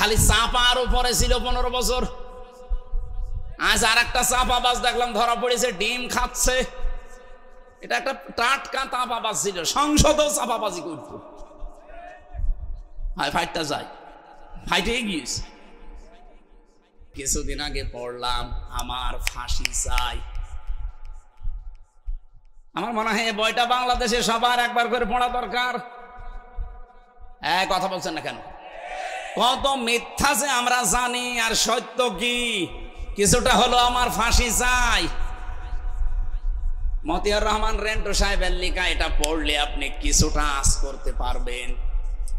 খালি চাপার উপরে ছিল 15 বছর। আজ আর একটা চাপাবাজ দেখলাম ধরা পড়েছে, ডিম খাচ্ছে। এটা একটা টাটকা চাপাবাজ ছিল, সংসদেও চাপাবাজি করতো। হায় ফাইটটা যায়, ফাইটে গিয়েছে। কিছুদিন আগে পড়লাম আমার ফাঁসি চাই। আমার মনে হয় এই বইটা বাংলাদেশে সবার একবার করে পড়া দরকার। হ্যাঁ, কথা বলছেন না কেন? কত মিথ্যা যে আমরা জানি, আর সত্য কি কিছুটা হলো আমার ফাঁসি চাই। মতিয়ার রহমান রেন্টু সাহেবের লেখা, এটা পড়লে আপনি কিছুটা আঁচ করতে পারবেন।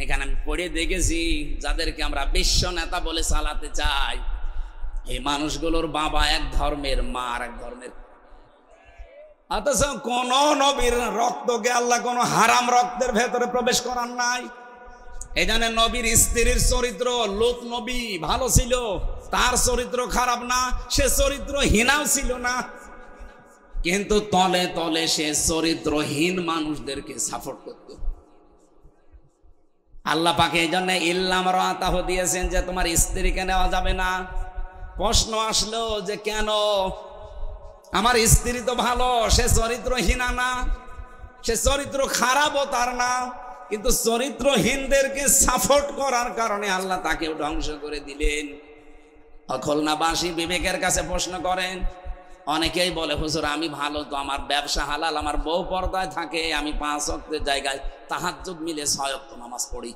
এখানে আমি পড়ে দেখেছি, যাদেরকে আমরা বিশ্ব নেতা বলে চালাতে চাই, এই মানুষগুলোর বাবা এক ধর্মের, মা আর এক ধর্মের। অথচ কোন নবীর রক্তকে আল্লাহ কোন হারাম রক্তের ভেতরে প্রবেশ করার নাই। এই জন্য নবীর স্ত্রীর চরিত্র, লূত নবী ভালো ছিল, তার চরিত্র খারাপ না, সে চরিত্রহীনাও ছিল না, কিন্তু তলে তলে সে চরিত্রহীন মানুষদেরকে সাপোর্ট করত। আল্লাহ পাকে এই জন্য ইল্লাম রাতাহ দিয়েছেন যে তোমার স্ত্রীকে নেওয়া যাবে না। প্রশ্ন আসলো যে কেন? আমার স্ত্রী তো ভালো, সে চরিত্রহীনা না, সে চরিত্র খারাপও তার না, কিন্তু চরিত্রহীনদেরকে সাপোর্ট করার কারণে আল্লাহ তাকেও ধ্বংস করে দিলেন। খুলনাবাসী বিবেকের কাছে প্রশ্ন করেন, অনেকেই বলে হুজুর আমি ভালো তো, আমার ব্যবসা হালাল, আমার বউ পর্দায় থাকে, আমি 5 ওয়াক্তের জায়গায় তাহাজ্জুদ মিলে 6 ওয়াক্ত নামাজ পড়ি,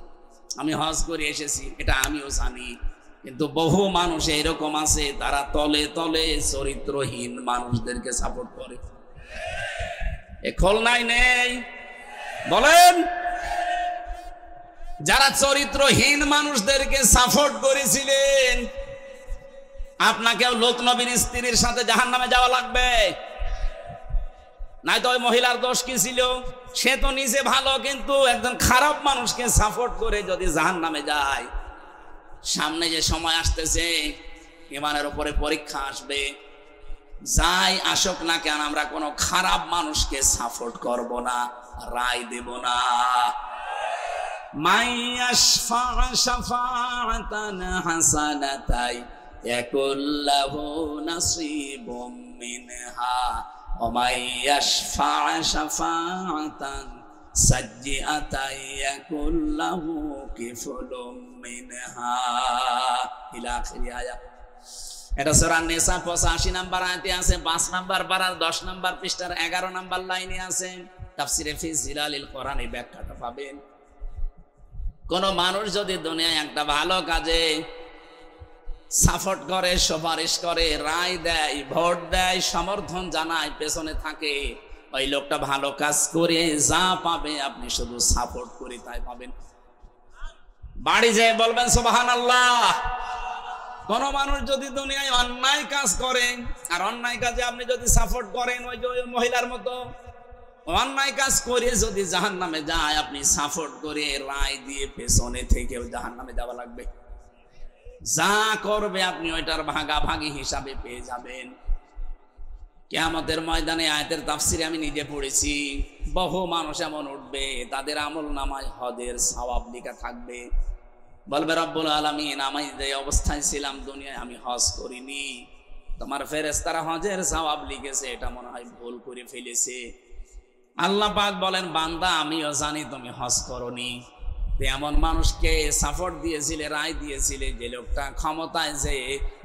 আমি হজ করে এসেছি, এটা আমিও জানি। কিন্তু বহু মানুষ এরকম আছে, তারা তলে তলে চরিত্রহীন মানুষদেরকে সাপোর্ট করে। এ খুলনায় নেই? বলেন, যারা চরিত্রহীন মানুষদেরকে সাপোর্ট করেছিলেন, আপনাকেও লূত নবীর স্ত্রীর সাথে জাহান্নামে যাওয়া লাগবে। নাই তো ওই মহিলার দোষ কি ছিল? সে তো নিজে ভালো, কিন্তু একজন খারাপ মানুষকে সাপোর্ট করে যদি জাহান্নামে যায়, সামনে যে সময় আসতেছে ঈমানের উপরে পরীক্ষা আসবে, যাই আসুক না কেন আমরা কোনো খারাপ মানুষকে সাপোর্ট করব না, রায় দেব না। মাইয়াশফা শাফাআতান হাসানাতাই ইয়াকুল্লাহু নাসিবুম মিনহা ওয়া মাইয়াশফা শাফাআতান সাজ্জিআতাই ইয়াকুল্লাহু কিফলুম মিনহা ইলা আখিরি আয়াত। এটা সূরা নিসা 85 নম্বর আয়াতে আছে, 5 নম্বর পারার 10 নম্বর পৃষ্ঠার 11 নম্বর লাইনে আছে। তাফসিরে ফি জিলালিল কোরআন এই ব্যাখ্যাটা পাবেন। কোন মানুষ যদি দুনিয়ায় একটা ভালো কাজে সাপোর্ট করে, সুপারিশ করে, রায় দেয়, ভোট দেয়, সমর্থন জানায়, পেছনে থাকে, ওই লোকটা ভালো কাজ করে যা পাবে আপনি শুধু সাপোর্ট করে তাই পাবেন। বাড়ি যেয়ে বলবেন সুবহানাল্লাহ। কোন মানুষ যদি দুনিয়ায় অন্যায় কাজ করে, আর অন্যায় কাজে আপনি যদি সাপোর্ট করেন, ওই যে মহিলার মতো অন্যায় কাজ করে যদি জাহান্নামে যায়, আপনি সাপোর্ট করে রায় দিয়ে পেছনে থেকেও জাহান্নামে যাওয়া লাগবে। যা করবে আপনি ওইটার ভাগাভাগি হিসাবে পেয়ে যাবেন। কিয়ামতের ময়দানে আয়াতের তাফসিরে আমি নিজে পড়েছি, বহু মানুষ এমন উঠবে তাদের আমল নামায় হজের সওয়াব লেখা থাকবে। বলবে রব্বুল আলামিন, আমি যে অবস্থায় ছিলাম দুনিয়ায় আমি হজ করিনি, তোমার ফেরেশতারা হজের সওয়াব লিখেছে, এটা মনে হয় ভুল করে ফেলেছে। আল্লাহ পাক বলেন, বান্দা আমিও জানি তুমি হজ করনি। এমন মানুষকে সাপোর্ট দিয়েছিলে, রায় দিয়েছিলে, যে লোকটা ক্ষমতায় যে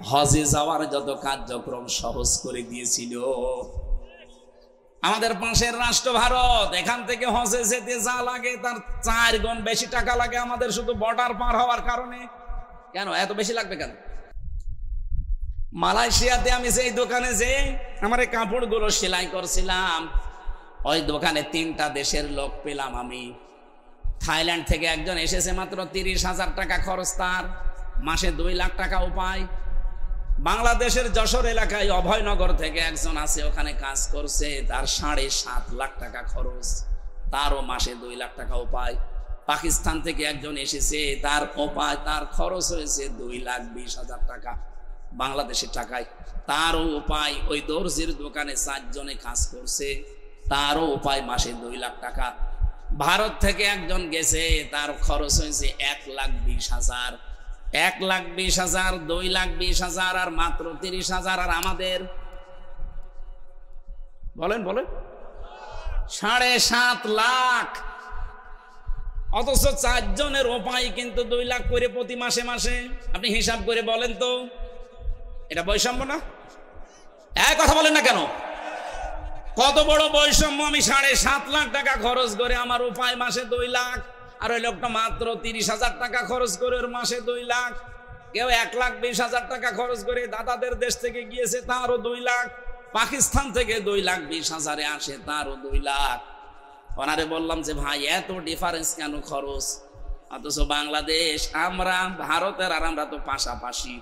হজে যাওয়ার যত কার্যক্রম সহজ করে দিয়েছিল। আমাদের পাশের রাষ্ট্র ভারত, এখান থেকে হজে যেতে যা লাগে তার 4 গুণ বেশি টাকা লাগে আমাদের শুধু বর্ডার পার হওয়ার কারণে। কেন এত বেশি লাগবে কেন? মালয়েশিয়াতে আমি যেই দোকানে যে আমার এই কাপড়গুলো সেলাই করছিলাম, ওই দোকানে 3টা দেশের লোক পেলাম আমি। থাইল্যান্ড থেকে একজন এসেছে, মাত্র 30,000 টাকা খরচ, তার মাসে 2 লাখ টাকা উপায়। বাংলাদেশের যশোর এলাকায় অভয়নগর থেকে একজন আছে, ওখানে কাজ করছে, তার 7.5 লাখ টাকা খরচ, তারও মাসে 2 লাখ টাকা উপায়। পাকিস্তান থেকে একজন এসেছে, তার উপায়, তার খরচ হয়েছে 2,20,000 টাকা বাংলাদেশের টাকায়, তারও উপায়। ওই দর্জির দোকানে 4 জনে কাজ করছে, তারও উপায় মাসে 2 লাখ টাকা। ভারত থেকে একজন গেছে, তার খরচ হয়েছে 1,20,000। 1,20,000, 2,20,000 আর মাত্র 30,000। আর আমাদের বলেন বলেন 7.5 লাখ। অথচ 4 জনের উপায় কিন্তু 2 লাখ করে প্রতি মাসে মাসে। আপনি হিসাব করে বলেন তো, এটা বৈষম্য না? এক কথা বলেন না কেন? কত বড় বৈষম্য! আমি 7.5 লাখ টাকা খরচ করে আমার উপায় মাসে 2 লাখ, আর ওই লোকটা মাত্র 30,000 টাকা খরচ করে ওর মাসে 2 লাখ। কেউ 1,20,000 টাকা খরচ করে দাদাদের দেশ থেকে গিয়েছে, তারও 2 লাখ। পাকিস্তান থেকে 2,20,000 আসে, তারও 2 লাখ। ওনারে বললাম যে ভাই এত ডিফারেন্স কেন খরচ? অথচ বাংলাদেশ, আমরা ভারতের আর আমরা তো পাশাপাশি।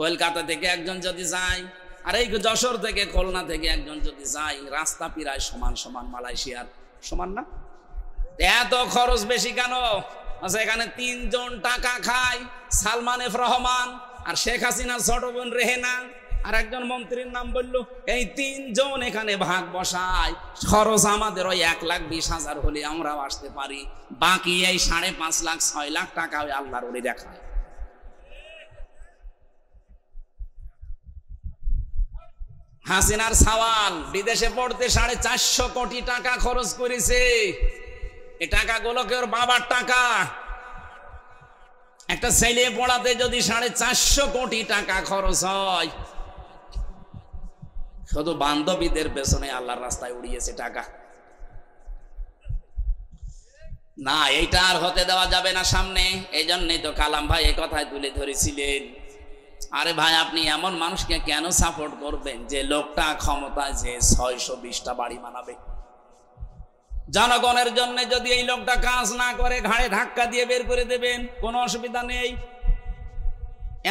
কলকাতা থেকে একজন যদি যায়, আর এই যশোর থেকে খুলনা থেকে একজন যদি যায়, রাস্তা প্রায় সমান সমান, মালয়েশিয়ার সমান না? এত খরচ বেশি কেন? আচ্ছা, এখানে 3 জন টাকা খায়, সালমান এফ রহমান আর শেখ হাসিনার ছোট বোন রেহেনা, আর একজন মন্ত্রীর নাম বললো। এই 3 জন এখানে ভাগ বসায়। খরচ আমাদের ওই 1,20,000 হলে আমরাও আসতে পারি। বাকি এই 5.5 লাখ 6 লাখ টাকা ওই আল্লাহর ওলি দেখায়। হাসিনার সাওয়াল বিদেশে পড়তে 450 কোটি টাকা খরচ করেছে। এই টাকাগুলোকে ওর বাবার টাকা। একটা ছেলে পড়াতে যদি 450 কোটি টাকা খরচ হয়, শুধু বান্ধবীদের পেছনে আল্লাহর রাস্তায় উড়িয়েছে টাকা। না, এইটা আর হতে দেওয়া যাবে না সামনে। এই জন্যই তো কালাম ভাই এই কথায় তুলে ধরেছিলেন, আরে ভাই আপনি এমন মানুষকে কেন সাপোর্ট করবেন যে লোকটা ক্ষমতায় যে 620টা বাড়ি বানাবে? জনগণের জন্য যদি এই লোকটা কাজ না করে, ঘাড়ে ধাক্কা দিয়ে বের করে দেবেন, কোনো অসুবিধা নেই।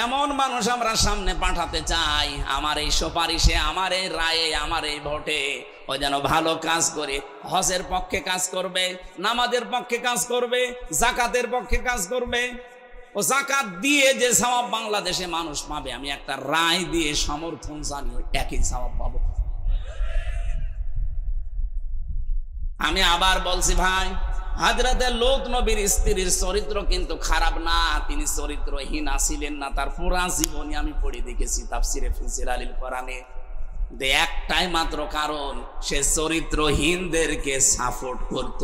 এমন মানুষ আমরা সামনে পাঠাতে চাই, আমার এই সুপারিশে, আমার এই রায়ে, আমার এই ভোটে ও যেন ভালো কাজ করে, হজের পক্ষে কাজ করবে, নামাজের পক্ষে কাজ করবে, জাকাতের পক্ষে কাজ করবে। ও জাকাত দিয়ে যে সওয়াব বাংলাদেশে মানুষ পাবে, আমি একটা রায় দিয়ে সমর্থন জানিয়ে একই সওয়াব পাবো। আমি আবার বলছি ভাই, হযরতে লূত নবীর স্ত্রীর চরিত্র কিন্তু খারাপ না, তিনি চরিত্রহীন ছিলেন না। তার পুরা জীবনী আমি পড়ে দেখেছি তাফসিরে ফি জিলালিল কোরআনে। একটাই মাত্র কারণ, সে চরিত্রহীনদেরকে সাপোর্ট করত।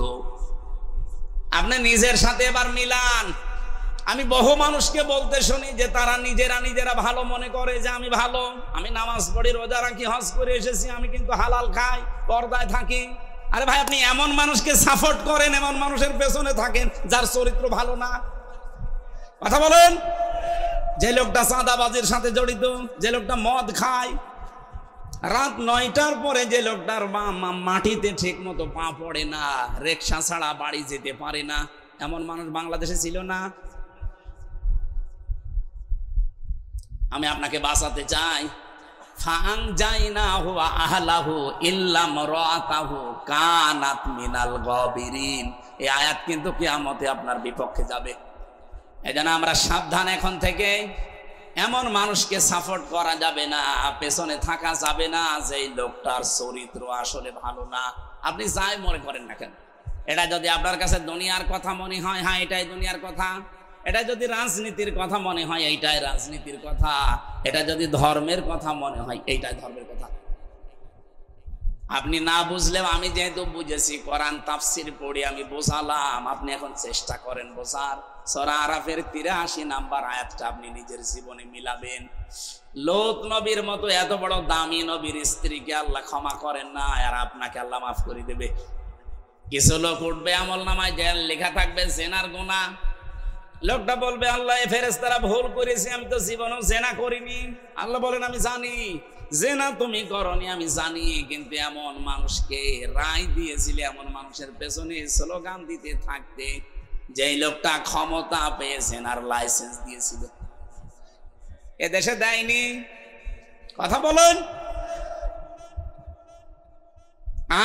আপনি নিজের সাথে এবার মিলান। আমি বহু মানুষকে বলতে শুনি যে তারা নিজেরা ভালো মনে করে যে আমি ভালো, আমি নামাজ পড়ি, রোজা রাখি, হজ করে এসেছি, আমি কিন্তু হালাল খাই, পর্দায় থাকি। আরে ভাই, আপনি এমন মানুষকে সাপোর্ট করেন, এমন মানুষের পেছনে থাকেন যার চরিত্র ভালো না। কথা বলেন। যে লোকটা চাঁদাবাজির সাথে জড়িত, যে লোকটা মদ খায়, রাত 9টার পরে যে লোকটার মাটিতে ঠিক মতো পা পড়ে না, রিকশা ছাড়া বাড়ি যেতে পারে না, এমন মানুষ বাংলাদেশে ছিল না? আমি আপনাকে বাঁচাতে চাই। ফাআনজাইনাহু ওয়া আহলাহু ইল্লা মারাতাহু কানাত মিনাল গাবিরিন। এই আয়াত কিন্তু কিয়ামতে আপনার বিপক্ষে যাবে। এজন্য আমরা সাবধান এখন থেকে। এমন মানুষকে সাপোর্ট করা যাবে না, পেছনে থাকা যাবে না যে এই লোকটার চরিত্র আসলে ভালো না। আপনি যাই মনে করেন না কেন, এটা যদি আপনার কাছে দুনিয়ার কথা মনে হয়, হ্যাঁ এটাই দুনিয়ার কথা। এটা যদি রাজনীতির কথা মনে হয়, এইটাই রাজনীতির কথা। এটা যদি ধর্মের কথা মনে হয়, এইটাই ধর্মের কথা। আপনি না বুঝলেও আমি যেহেতু বুঝেছি, কোরআন তাফসীর পড়ে আমি বোঝালাম, আপনি এখন চেষ্টা করেন বোঝার। সূরা আরাফের 83 নাম্বার আয়াতটা আপনি নিজের জীবনে মিলাবেন। লূত নবীর মতো এত বড় দামি নবীর স্ত্রীকে আল্লাহ ক্ষমা করেন না, আর আপনাকে আল্লাহ মাফ করে দেবে। কিছু লোক উঠবে আমল নামায়, যে লেখা থাকবে জেনার গুনাহ। লোকটা বলবে, আল্লাহ এই ফেরেশতারা ভুল করেছে, আমি তো জীবনেও জেনা করিনি। আল্লাহ বলেন, আমি জানি জেনা তুমি করনি, আমি জানি, কিন্তু এমন মানুষকে রায় দিয়েছিলে, এমন মানুষের পেছনে স্লোগান দিতে থাকতে, যেই লোকটা ক্ষমতা পেয়ে জেনার লাইসেন্স দিয়েছিল, এদেশে দেয়নি। কথা বলুন।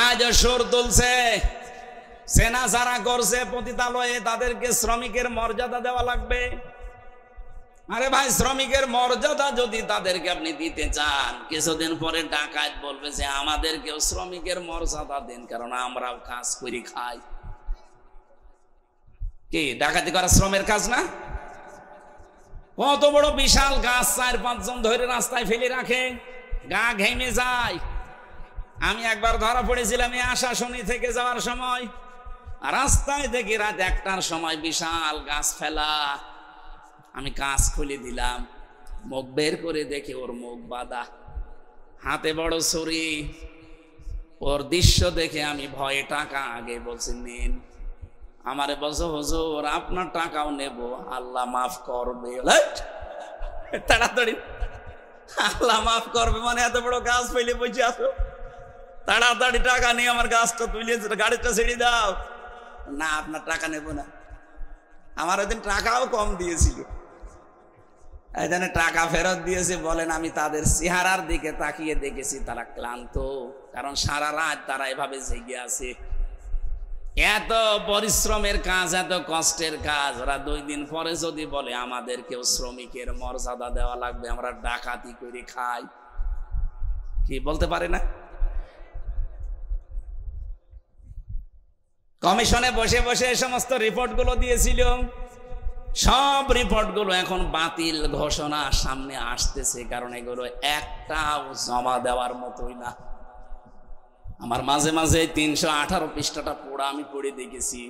আজ সুর তুলছে, সেনা যারা করছে পতিতালয়ে, তাদেরকে শ্রমিকের মর্যাদা দেওয়া লাগবে। আরে ভাই, শ্রমিকের মর্যাদা যদি তাদেরকে আপনি দিতে চান, কিছুদিন পরে ডাকাত বলবে যে আমাদেরকেও শ্রমিকের মর্যাদা দেন, কারণ আমরাও কাজ করে খাই। কি ডাকাতি করা শ্রমের কাজ না? কত বড় বিশাল গাছ 4-5 জন ধরে রাস্তায় ফেলে রাখে, গা ঘেমে যায়। আমি একবার ধরা পড়েছিলাম এই আশাশুনি থেকে যাওয়ার সময়, রাস্তায় দেখি রাত 1টার সময় বিশাল গাছ ফেলা। আমি কাঁচ খুলে দিলাম, মুখ বের করে দেখি ওর মুখ বাঁধা, হাতে বড় ছুরি। ওর দৃশ্য দেখে আমি ভয়ে টাকা আগে বলছি নিন। আমারে বলছো হুজুর আপনার টাকাও নেব, আল্লাহ মাফ করবে। তাড়াতাড়ি আল্লাহ মাফ করবে মানে এত বড় গাছ ফেলে বসে আসো, তাড়াতাড়ি টাকা নিয়ে আমার গাছটা তুলে গাড়িটা ছেড়ে দাও। না আপনার টাকা নেব না। আমার ওইদিন টাকাও কম দিয়েছিল, এই জন্য টাকা ফেরত দিয়েছে। বলেন আমি তাদের চেহারার দিকে তাকিয়ে দেখেছি তারা ক্লান্ত, কারণ সারা রাত তারা এভাবে জেগে আছে। এত পরিশ্রমের কাজ, এত কষ্টের কাজ, ওরা 2 দিন পরে যদি বলে আমাদেরকেও শ্রমিকের মর্যাদা দেওয়া লাগবে, আমরা ডাকাতি করে খাই, কি বলতে পারে না? কমিশনে বসে বসে এই সমস্ত রিপোর্টগুলো দিয়েছিল, সব রিপোর্টগুলো এখন বাতিল ঘোষণা সামনে আসতেছে, কারণ এগুলো একটাও জমা দেওয়ার মতোই না। আমার মাঝে মাঝে 318 পৃষ্ঠাটা পড়া আমি পড়ে দেখেছি।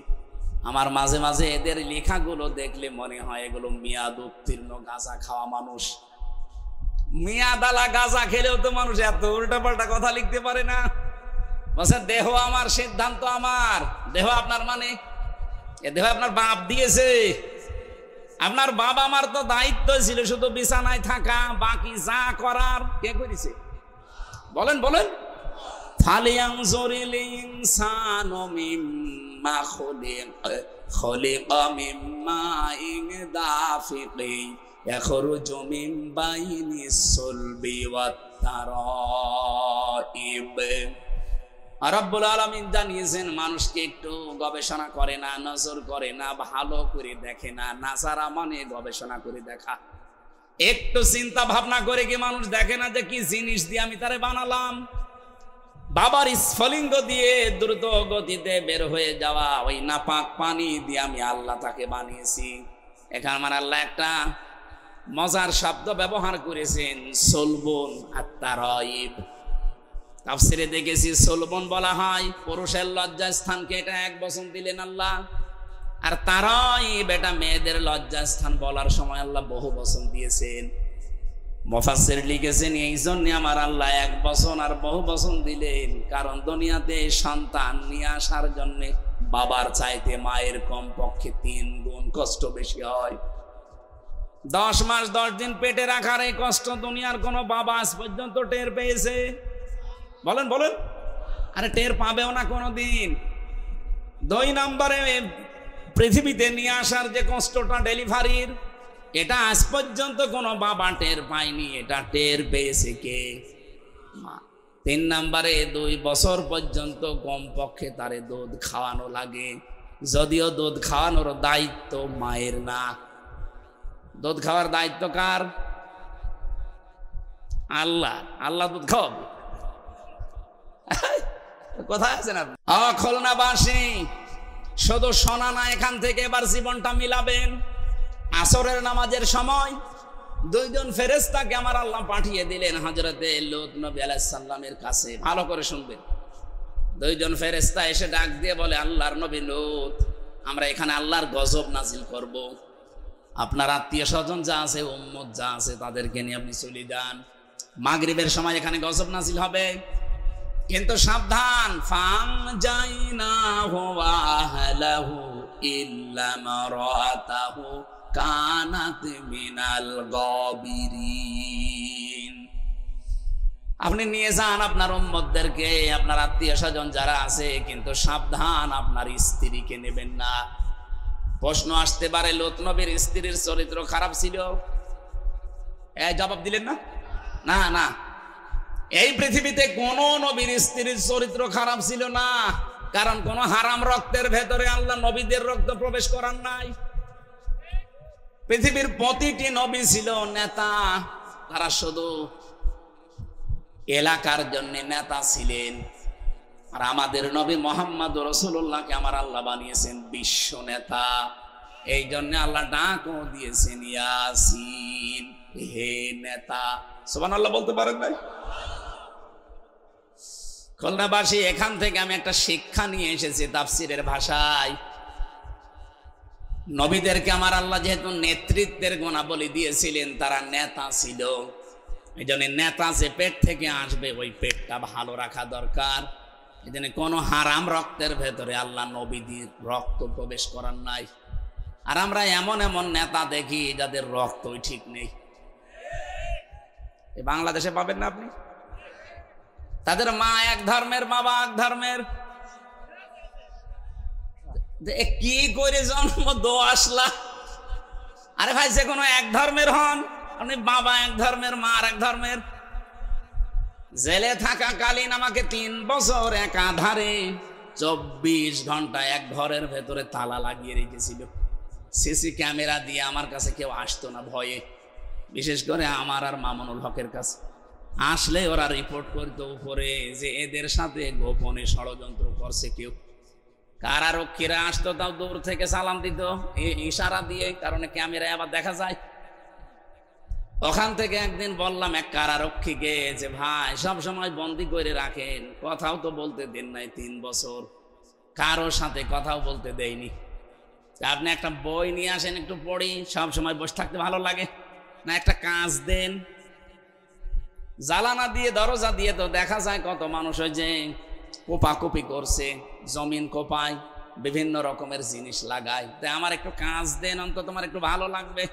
আমার মাঝে মাঝে এদের লেখাগুলো দেখলে মনে হয় এগুলো মেয়াদ উত্তীর্ণ গাঁজা খাওয়া মানুষ। মেয়াদালা গাঁজা খেলেও তো মানুষ এত উল্টাপাল্টা কথা লিখতে পারে না। বলছে দেহ আমার, সিদ্ধান্ত আমার। দেহ আপনার মানে এ দেহ আপনার বাপ দিয়েছে। আপনার বাবা আমার তো দায়িত্ব ছিল শুধু বিছানায় থাকা, বাকি যা করার কে করেছে বলেন বলেন। ফালিয়ানজুরিল ইনসানু মিম্মা খুলিকা মিম্মা দাফিকি ইয়াখরুজু মিন বাইনিস সুলবি ওয়াত তারাইব। রব্বুল আলামিন জানিয়েছেন মানুষকে একটু গবেষণা করে না, নজর করে না, ভালো করে দেখে না। নাজারা মানে গবেষণা করে দেখা। একটু চিন্তা ভাবনা করে কি মানুষ দেখে না যে কি জিনিস দিয়ে আমি তারে বানালাম? বাবার স্ফলিঙ্গ দিয়ে দ্রুত গতিতে বের হয়ে যাওয়া ওই নাপাক পানি দিয়ে আমি আল্লাহ তাকে বানিয়েছি। এখানে আমার আল্লাহ একটা মজার শব্দ ব্যবহার করেছেন, সলবন আর তারাইব। তাফসিরে দেখেছি সলবন বলা হয় পুরুষের লজ্জা স্থানকে, এটা 1 বচন দিলেন আল্লাহ। আর তারাইব এটা মেয়েদের লজ্জা স্থান বলার সময় আল্লাহ বহু বচন দিয়েছেন। মুফাসসির লিখেছেন এই জন্য আমার আল্লাহ 1 বচন আর বহু বচন দিলেন, কারণ দুনিয়াতে সন্তান নিয়ে আসার জন্য বাবার চাইতে মায়ের কমপক্ষে 3 গুণ কষ্ট বেশি হয়। 10 মাস 10 দিন পেটে রাখার এই কষ্ট দুনিয়ার কোনো বাবা আজ পর্যন্ত টের পেয়েছে? বলেন বলেন। আরে টের পাবেও না কোনোদিন। 2 নম্বরে পৃথিবীতে নিয়ে আসার যে কষ্টটা ডেলিভারির, এটা আজ পর্যন্ত কোনো বাবা টের পায়নি, এটা টের পেয়েছে কে? মা। 3 নম্বরে 2 বছর পর্যন্ত কমপক্ষে তারে দুধ খাওয়ানো লাগে, যদিও দুধ খাওয়ানোর দায়িত্ব মায়ের না। দুধ খাওয়ার দায়িত্ব কার? আল্লাহ। আল্লাহ দুধ খাওয়াবে? কোথায় আছেন আপনি? খুলনাবাসী শুধু শোনা না, এখান থেকে এবার জীবনটা মিলাবেন। আসরের নামাজের সময় 2 জন ফেরেশতাকে আমার আল্লাহ পাঠিয়ে দিলেন হযরতে লূত নবী আলাইহিস সালামের কাছে। ভালো করে শুনবেন। 2 জন ফেরেশতা এসে ডাক দিয়ে বলে, আল্লাহর নবী লূত, আমরা এখানে আল্লাহর গজব নাজিল করব। আপনার আত্মীয় স্বজন যা আছে, উম্মত যা আছে, তাদেরকে নিয়ে আপনি চলে যান। মাগরিবের সময় এখানে গজব নাজিল হবে, কিন্তু সাবধান। ফানজাইনাহু ওয়া আহলাহু ইল্লা মারাতাহু কানাত মিনাল গাবিরিন। আপনি নিয়ে যান আপনার উম্মতদেরকে, আপনার আত্মীয় স্বজন যারা আছে, কিন্তু সাবধান আপনার স্ত্রীকে নেবেন না। প্রশ্ন আসতে পারে লূত নবীর স্ত্রীর চরিত্র খারাপ ছিল? জবাব দিলেন না? না না, এই পৃথিবীতে কোন নবীর স্ত্রীর চরিত্র খারাপ ছিল না, কারণ কোন হারাম রক্তের ভেতরে আল্লাহ নবীদের রক্ত প্রবেশ করার নাই। পৃথিবীর প্রতিটি নবী ছিল নেতা, তারা শুধু এলাকার জন্য নেতা ছিলেন। আর আমাদের নবী মুহাম্মদ রাসূলুল্লাহকে আমার আল্লাহ বানিয়েছেন বিশ্ব নেতা। এই জন্য আল্লাহ ডাকও দিয়েছেন ইয়াসিন, হে নেতা। সুবহানাল্লাহ বলতে পারেন ভাই? খুলনাবাসী, এখান থেকে আমি একটা শিক্ষা নিয়ে এসেছি তাফসিরের ভাষায়। নবীদেরকে আমার আল্লাহ যেহেতু নেতৃত্বের গুণাবলী দিয়েছিলেন, তারা নেতা ছিল, এই জন্য নেতা যে পেট থেকে আসবে ওই পেটটা ভালো রাখা দরকার। এই জন্য কোনো হারাম রক্তের ভেতরে আল্লাহ নবীদের রক্ত প্রবেশ করার নাই। আর আমরা এমন এমন নেতা দেখি যাদের রক্তই ঠিক নেই। বাংলাদেশে পাবেন না আপনি? তাদের মা এক ধর্মের, বাবা এক ধর্মের। কি করে জন্ম দো আসলা? আরে ভাই, যে কোনো এক ধর্মের হন, আপনি বাবা এক ধর্মের, মা আর এক ধর্মের। জেলে থাকাকালীন আমাকে 3 বছর একাধারে 24 ঘন্টা এক ঘরের ভেতরে তালা লাগিয়ে রেখেছিল। সিসি ক্যামেরা দিয়ে আমার কাছে কেউ আসতো না ভয়ে, বিশেষ করে আমার আর মামুনুল হকের কাছে। আসলে ওরা রিপোর্ট করতো উপরে যে এদের সাথে গোপনে ষড়যন্ত্র করছে কেউ। কারারক্ষীরা আসতো, তাও দূর থেকে সালাম দিত ইশারা দিয়ে, কারণ ক্যামেরায় আবার দেখা যায়। ওখান থেকে একদিন বললাম এক কারারক্ষীকে যে ভাই, সব সময় বন্দি করে রাখেন, কথাও তো বলতে দেন নাই 3 বছর, কারোর সাথে কথাও বলতে দেয়নি। আপনি একটা বই নিয়ে আসেন, একটু পড়ি, সব সময় বসে থাকতে ভালো লাগে না, একটা কাজ দেন। জ্বালানা দিয়ে দরজা দিয়ে তো দেখা যায় কত মানুষ ওই যে কোপাকুপি করছে, জমিন কোপায়, বিভিন্ন রকমের জিনিস লাগায়। তাই আমার একটু কাজ দেন, অন্তত তোমার একটু ভালো লাগবে,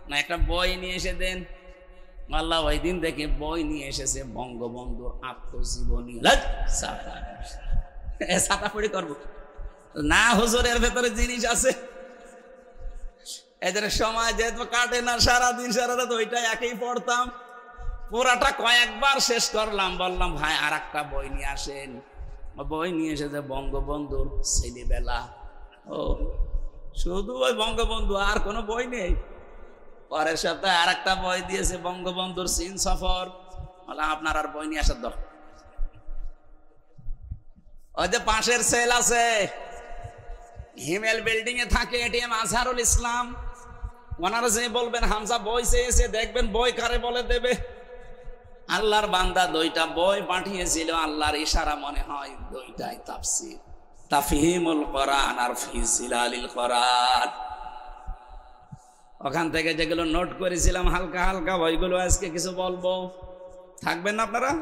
না একটা বই নিয়ে এসে দেন। আল্লাহ ওই দিন দেখে বই নিয়ে এসেছে বঙ্গবন্ধুর আত্মজীবনী। ছাতাপড়ি করবো না, হুজুরের ভেতরে জিনিস আছে। এদের সময় যেহেতু কাটে না, সারাদিন সারা রাত ওইটাই একই পড়তাম, পুরাটা কয়েকবার শেষ করলাম। বললাম ভাই আর একটা বই নিয়ে আসেন। বই নিয়ে এসেছে বঙ্গবন্ধুর ছেলেবেলা। ও শুধু ওই বঙ্গবন্ধু, আর কোনো বই নেই। পরের সপ্তাহে আর একটা বই দিয়েছে বঙ্গবন্ধুর চীন সফর। বললাম আপনার আর বই নিয়ে আসার দরকার। ওই যে পাশের সেল আছে, হিমেল বিল্ডিং এ থাকে এটিএম আজহারুল ইসলাম, ওনারা যে বলবেন হামজা বই চেয়েছে, দেখবেন বই কারে বলে দেবে। আল্লাহর বান্দা 2টা বই পাঠিয়েছিল, আল্লাহর ইশারা মনে হয় 2টাই তাফসীর, তাফহিমুল কোরআন আর ফি জিলালিল কোরআন। ওখান থেকে যেগুলো নোট করেছিলাম হালকা হালকা, ওইগুলো আজকে কিছু বলবো, থাকবেন না আপনারা?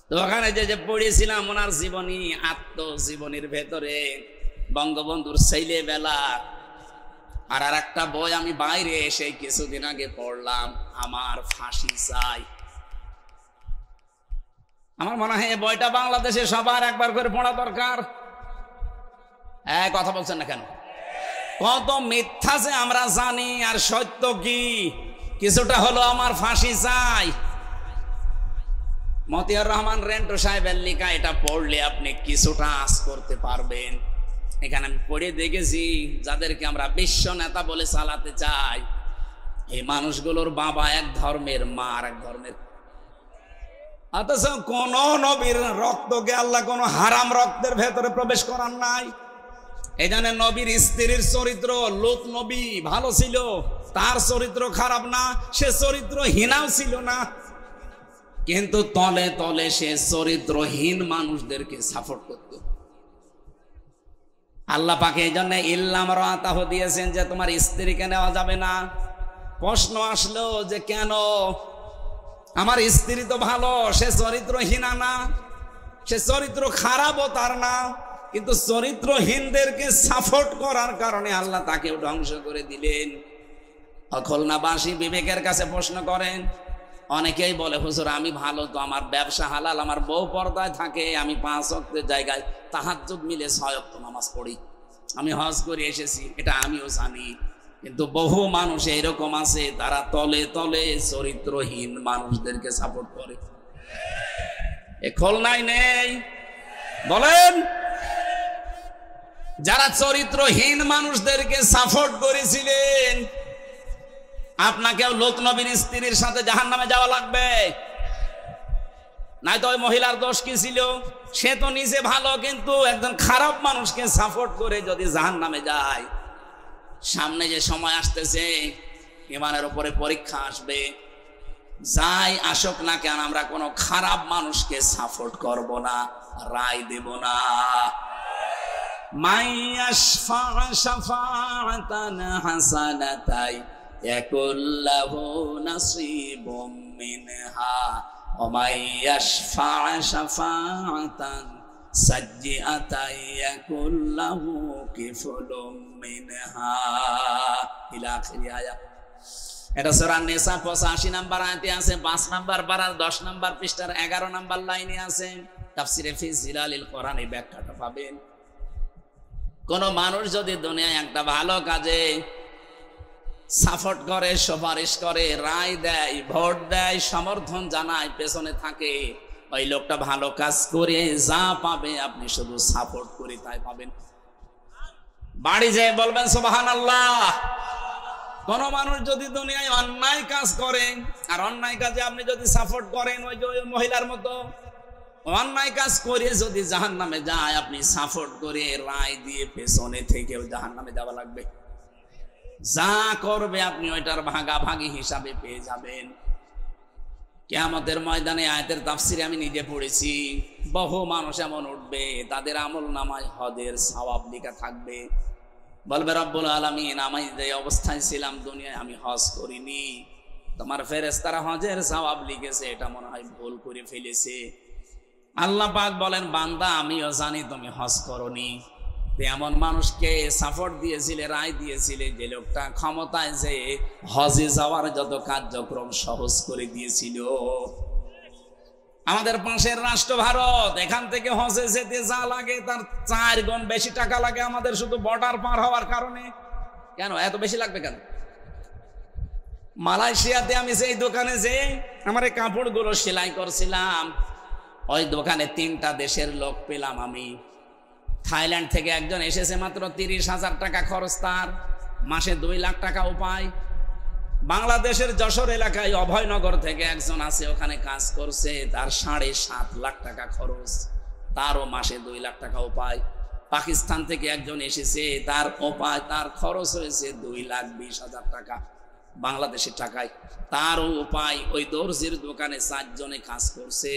তো ওখানে যে পড়েছিলাম ওনার জীবনী, আত্মজীবনীর ভেতরে বঙ্গবন্ধুর ছেলেবেলা। আর একটা বই আমি বাইরে এসে কিছুদিন আগে পড়লাম, আমার ফাঁসি চাই। আমার মনে হয় এই বইটা বাংলাদেশে সবার একবার করে পড়া দরকার। কথা বলছেন না কেন? কত মিথ্যা যে আমরা জানি, আর সত্য কি কিছুটা হলো আমার ফাঁসি চাই। মতিয়ার রহমান রেন্টু সাহেবের লেখা, এটা পড়লে আপনি কিছুটা আঁচ করতে পারবেন। এখানে আমি পড়ে দেখেছি, যাদেরকে আমরা বিশ্ব নেতা বলে চালাতে চাই, এই মানুষগুলোর বাবা এক ধর্মের, মা আর এক ধর্মের। অথচ কোন নবীর রক্তকে আল্লাহ কোন হারাম রক্তের ভেতরে প্রবেশ করার নাই। এই জন্য নবীর স্ত্রীর চরিত্র, লূত নবী ভালো ছিল, তার চরিত্র খারাপ না, সে চরিত্রহীনাও ছিল না, কিন্তু তলে তলে সে চরিত্রহীন মানুষদেরকে সাপোর্ট করত। আল্লাহ পাকে এই জন্য ইল্লাম রাতাহ দিয়েছেন যে তোমার স্ত্রীকে নেওয়া যাবে না। প্রশ্ন আসলো যে কেন? আমার স্ত্রী তো ভালো, সে চরিত্রহীনা না, সে চরিত্র খারাপও তার না, কিন্তু চরিত্রহীনদেরকে সাপোর্ট করার কারণে আল্লাহ তাকেও ধ্বংস করে দিলেন। খুলনাবাসী বিবেকের কাছে প্রশ্ন করেন, অনেকেই বলে হুজুর আমি ভালো তো, আমার ব্যবসা হালাল, আমার বউ পর্দায় থাকে, আমি 5 ওয়াক্তের জায়গায় তাহাজ্জুদ মিলে 6 ওয়াক্ত নামাজ পড়ি, আমি হজ করে এসেছি, এটা আমিও জানি। কিন্তু বহু মানুষ এরকম আছে, তারা তলে তলে চরিত্রহীন মানুষদেরকে সাপোর্ট করে। এ খুলনায় নেই? বলেন, যারা চরিত্রহীন মানুষদেরকে সাপোর্ট করেছিলেন, আপনাকেও লূত নবীর স্ত্রীর সাথে জাহান্নামে যাওয়া লাগবে। নাই তো ওই মহিলার দোষ কি ছিল? সে তো নিজে ভালো, কিন্তু একজন খারাপ মানুষকে সাপোর্ট করে যদি জাহান্নামে যায়, সামনে যে সময় আসতেছে ইমানের উপরে পরীক্ষা আসবে, যাই আসুক না কেন আমরা কোনো খারাপ মানুষকে সাপোর্ট করব না, রায় দেব না। মাইয়াশফা শাফাআতান হাসানাতাই ইয়াকুল্লাহু নাসিবুম মিনহা ওয়া মাইয়াশফা শাফাআতান সাজ্জিআতাই ইয়াকুল্লাহু কিফলুম মিনহা ইলা আখির আয়াত। এটা সূরা নিসা 85 নম্বর আয়াতে আছে, 5 নম্বর পারার 10 নম্বর পৃষ্ঠার 11 নম্বর লাইনে আছে। তাফসিরে ফি জিলালিল কোরআন এই ব্যাখ্যাটা পাবেন। কোন মানুষ যদি দুনিয়ায় একটা ভালো কাজে সাপোর্ট করে, সুপারিশ করে, রায় দেয়, ভোট দেয়, সমর্থন জানায়, পেছনে থাকে, ওই লোকটা ভালো কাজ করে যা পাবে আপনি শুধু সাপোর্ট করে তাই পাবেন। বাড়ি যেয়ে বলবেন সুবহানাল্লাহ। কোন মানুষ যদি দুনিয়ায় অন্যায় কাজ করে আর অন্যায় কাজে আপনি যদি সাপোর্ট করেন, ওই যে ওই মহিলার মতো অন্যায় কাজ করে যদি জাহান্নামে যায়, আপনি সাপোর্ট করে রায় দিয়ে পেছনে থেকেও জাহান্নামে যাওয়া লাগবে। যা করবে আপনি ওইটার ভাগাভাগি হিসাবে পেয়ে যাবেন। কিয়ামতের ময়দানে আয়াতের তাফসিরে আমি নিজে পড়েছি, বহু মানুষ এমন উঠবে তাদের আমল নামায় হজের সওয়াব লেখা থাকবে। বলবে রব্বুল আলামিন, আমি যে অবস্থায় ছিলাম দুনিয়ায় আমি হজ করিনি, তোমার ফেরেশতারা হজের সওয়াব লিখেছে, এটা মনে হয় ভুল করে ফেলেছে। আল্লাহ পাক বলেন, বান্দা আমিও জানি তুমি হজ করনি। এমন মানুষকে সাপোর্ট দিয়েছিলে, রায় দিয়েছিলে, যে লোকটা ক্ষমতায় যে হজে যাওয়ার যত কার্যক্রম সহজ করে দিয়েছিল। আমাদের পাশের রাষ্ট্র ভারত, এখান থেকে হজে যেতে যা লাগে তার 4 গুণ বেশি টাকা লাগে আমাদের শুধু বর্ডার পার হওয়ার কারণে। কেন এত বেশি লাগবে কেন? মালয়েশিয়াতে আমি সেই দোকানে যে আমার এই কাপড়গুলো সেলাই করছিলাম, ওই দোকানে 3টা দেশের লোক পেলাম আমি। থাইল্যান্ড থেকে একজন এসেছে, মাত্র 30,000 টাকা খরচ, তার মাসে 2 লাখ টাকা উপায়। বাংলাদেশের যশোর এলাকায় অভয়নগর থেকে একজন আছে, ওখানে কাজ করছে, তার 7.5 লাখ টাকা খরচ, তারও মাসে 2 লাখ টাকা উপায়। পাকিস্তান থেকে একজন এসেছে, তার উপায়, তার খরচ হয়েছে 2,20,000 টাকা বাংলাদেশের টাকায়, তারও উপায়। ওই দর্জির দোকানে 4 জনে কাজ করছে,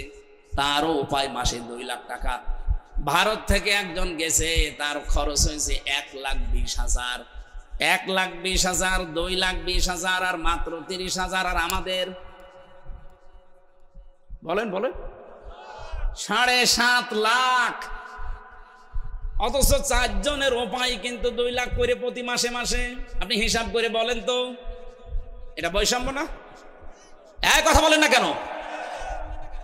তারও উপায় মাসে 2 লাখ টাকা। ভারত থেকে একজন গেছে, তার খরচ হয়েছে 1,20,000, 1,20,000, 2,20,000 আর মাত্র 30,000। আর আমাদের বলেন 7.5 লাখ, অথচ 4 জনের উপায় কিন্তু 2 লাখ করে প্রতি মাসে মাসে। আপনি হিসাব করে বলেন তো, এটা বৈষম্য না? এক কথা বলেন না কেন?